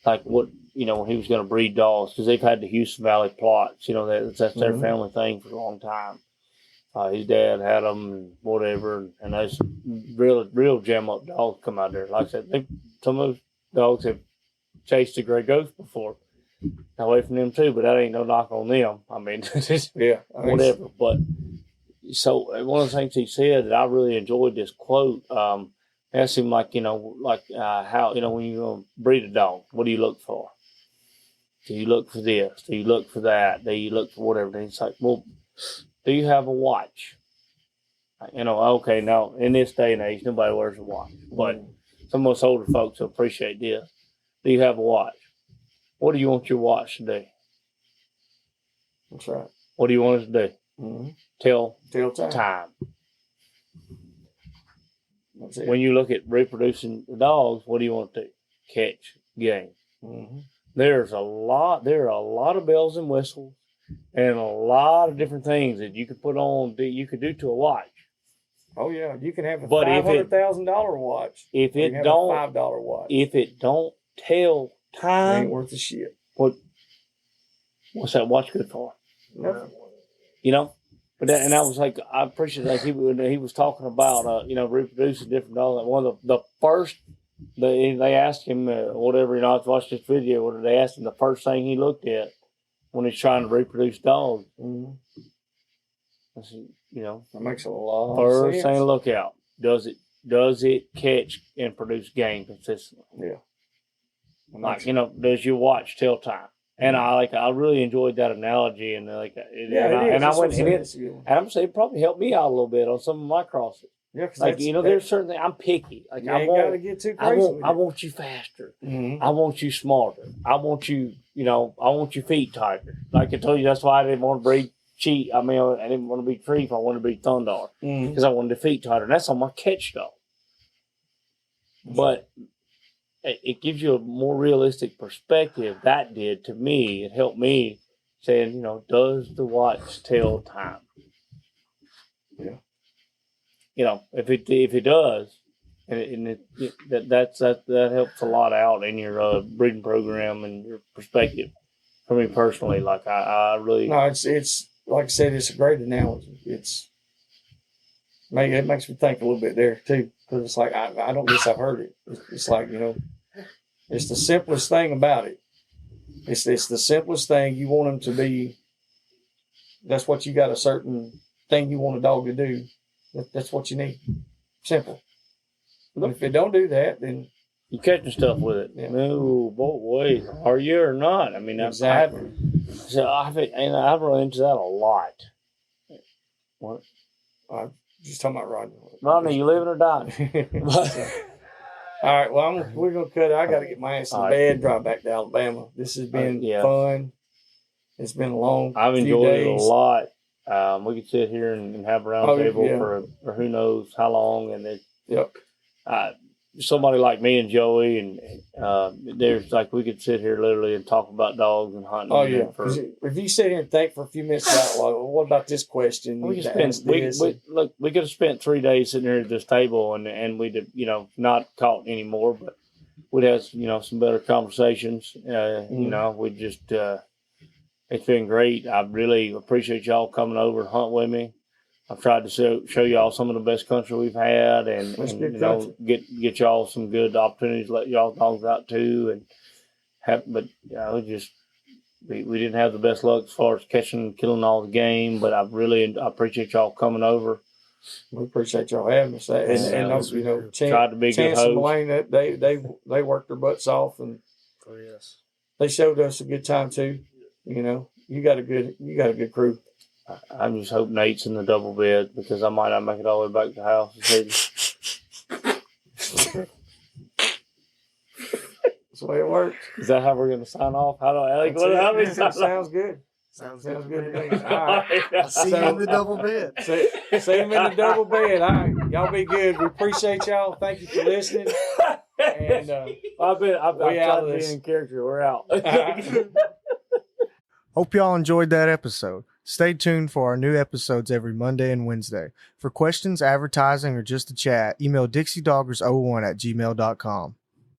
like what when he was going to breed dogs because they've had the Houston Valley plots. That's their Mhm. family thing for a long time. His dad had them and whatever, and those real jam up dogs come out there. Like I said, some of those dogs have chased a gray ghost before. Away from them too, but that ain't no knock on them. I mean, Yeah, whatever. But so one of the things he said that I really enjoyed this quote. Asked him how when you gonna breed a dog, what do you look for? Do you look for this? Do you look for that? Do you look for whatever? And he's like, well, do you have a watch? Okay, now in this day and age, nobody wears a watch, but some of us older folks will appreciate this. Do you have a watch? What do you want your watch to do? That's right. What do you want it to do? Mm-hmm. Tell Time. time. That's it. When you look at reproducing the dogs, what do you want to do? Catch game. Mm-hmm. There are a lot of bells and whistles and a lot of different things that you could put on, you could do to a watch. Oh yeah, you can have a But if $500,000 watch. If or you it can have don't, a $5 watch. if it don't tell It time, ain't worth the shit. what's that watch good for? Nothing. But I was like, I appreciate like he was talking about reproducing different dogs. Like one of the first they asked him whatever I watched this video where they asked him the first thing he looked at when he's trying to reproduce dogs. Mm-hmm. I said, That makes a lot of first sense. thing to look out, does it catch and produce game consistently? Yeah. Like does your watch tell time? And I really enjoyed that analogy and it is. and I That's went what and I'm it saying. and I'm saying it probably helped me out a little bit on some of my crosses. Yeah, because Like there's certain things I'm picky. Like you I ain't got to want get too I crazy. want you faster. Mm-hmm. I want you smarter. I want you I want your feet tighter. Like I told you, that's why I didn't want to breed cheat. I mean, I didn't want to be Treef. I wanted to be Thundar Mm-hmm. because I wanted the feet tighter. And that's on my catch dog. But it gives you a more realistic perspective. That did to me. It helped me saying, does the watch tell time? Yeah. If it does, that helps a lot out in your breeding program and your perspective. For me personally, like I really No, it's like I said, it's a great analogy. It makes me think a little bit there too, because it's like I don't guess I've heard it. It's like it's the simplest thing about it. It's the simplest thing. You want them to be. That's what you got, a certain thing you want a dog to do. That's what you need. Simple. But if it don't do that, then you catching stuff with it. Yeah. No, boy, are you or not? I mean, exactly. I've run into that a lot. What? I'm just talking about Rodney. Rodney, you living or dying? All right. Well, we're gonna cut it. I got to get my ass in All right. bed, drive back to Alabama. This has been Yeah. fun. It's been a long. I've few enjoyed it a days. lot. We could sit here and have a round Oh, table yeah. for who knows how long, and Yep. somebody like me and Joey, and there's like we could sit here literally and talk about dogs and hunting. Oh yeah. For, 'Cause if you sit here and think for a few minutes about, well, what about this question? we You could ask spend this. we could have spent 3 days sitting here at this table and we'd have not caught anymore, but we'd have some better conversations. We just it's been great. I really appreciate y'all coming over and hunt with me. I've tried to show y'all some of the best country we've had, and That's good you know, country. get y'all some good opportunities to let y'all dogs out too, and but we didn't have the best luck as far as catching and killing all the game. But I appreciate y'all coming over. We appreciate y'all having us. And those, you know, Tried to be good Chance and hosts. Malaine, they worked their butts off, and Oh, yes. they showed us a good time too. You know, you got a good crew. I just hope Nate's in the double bed because I might not make it all the way back to the house. That's the way it works. Is that how we're going to sign off? How That's do it. how do we That sign off? sounds good. Sounds Sounds good. good to me. All right. I'll see you in the double bed. See him in the double bed. All right. Y'all be good. We appreciate y'all. Thank you for listening. And I've we tried out to of be this. in character. We're out. Hope y'all enjoyed that episode. Stay tuned for our new episodes every Monday and Wednesday. For questions, advertising, or just to chat, email DixieDoggers01@gmail.com.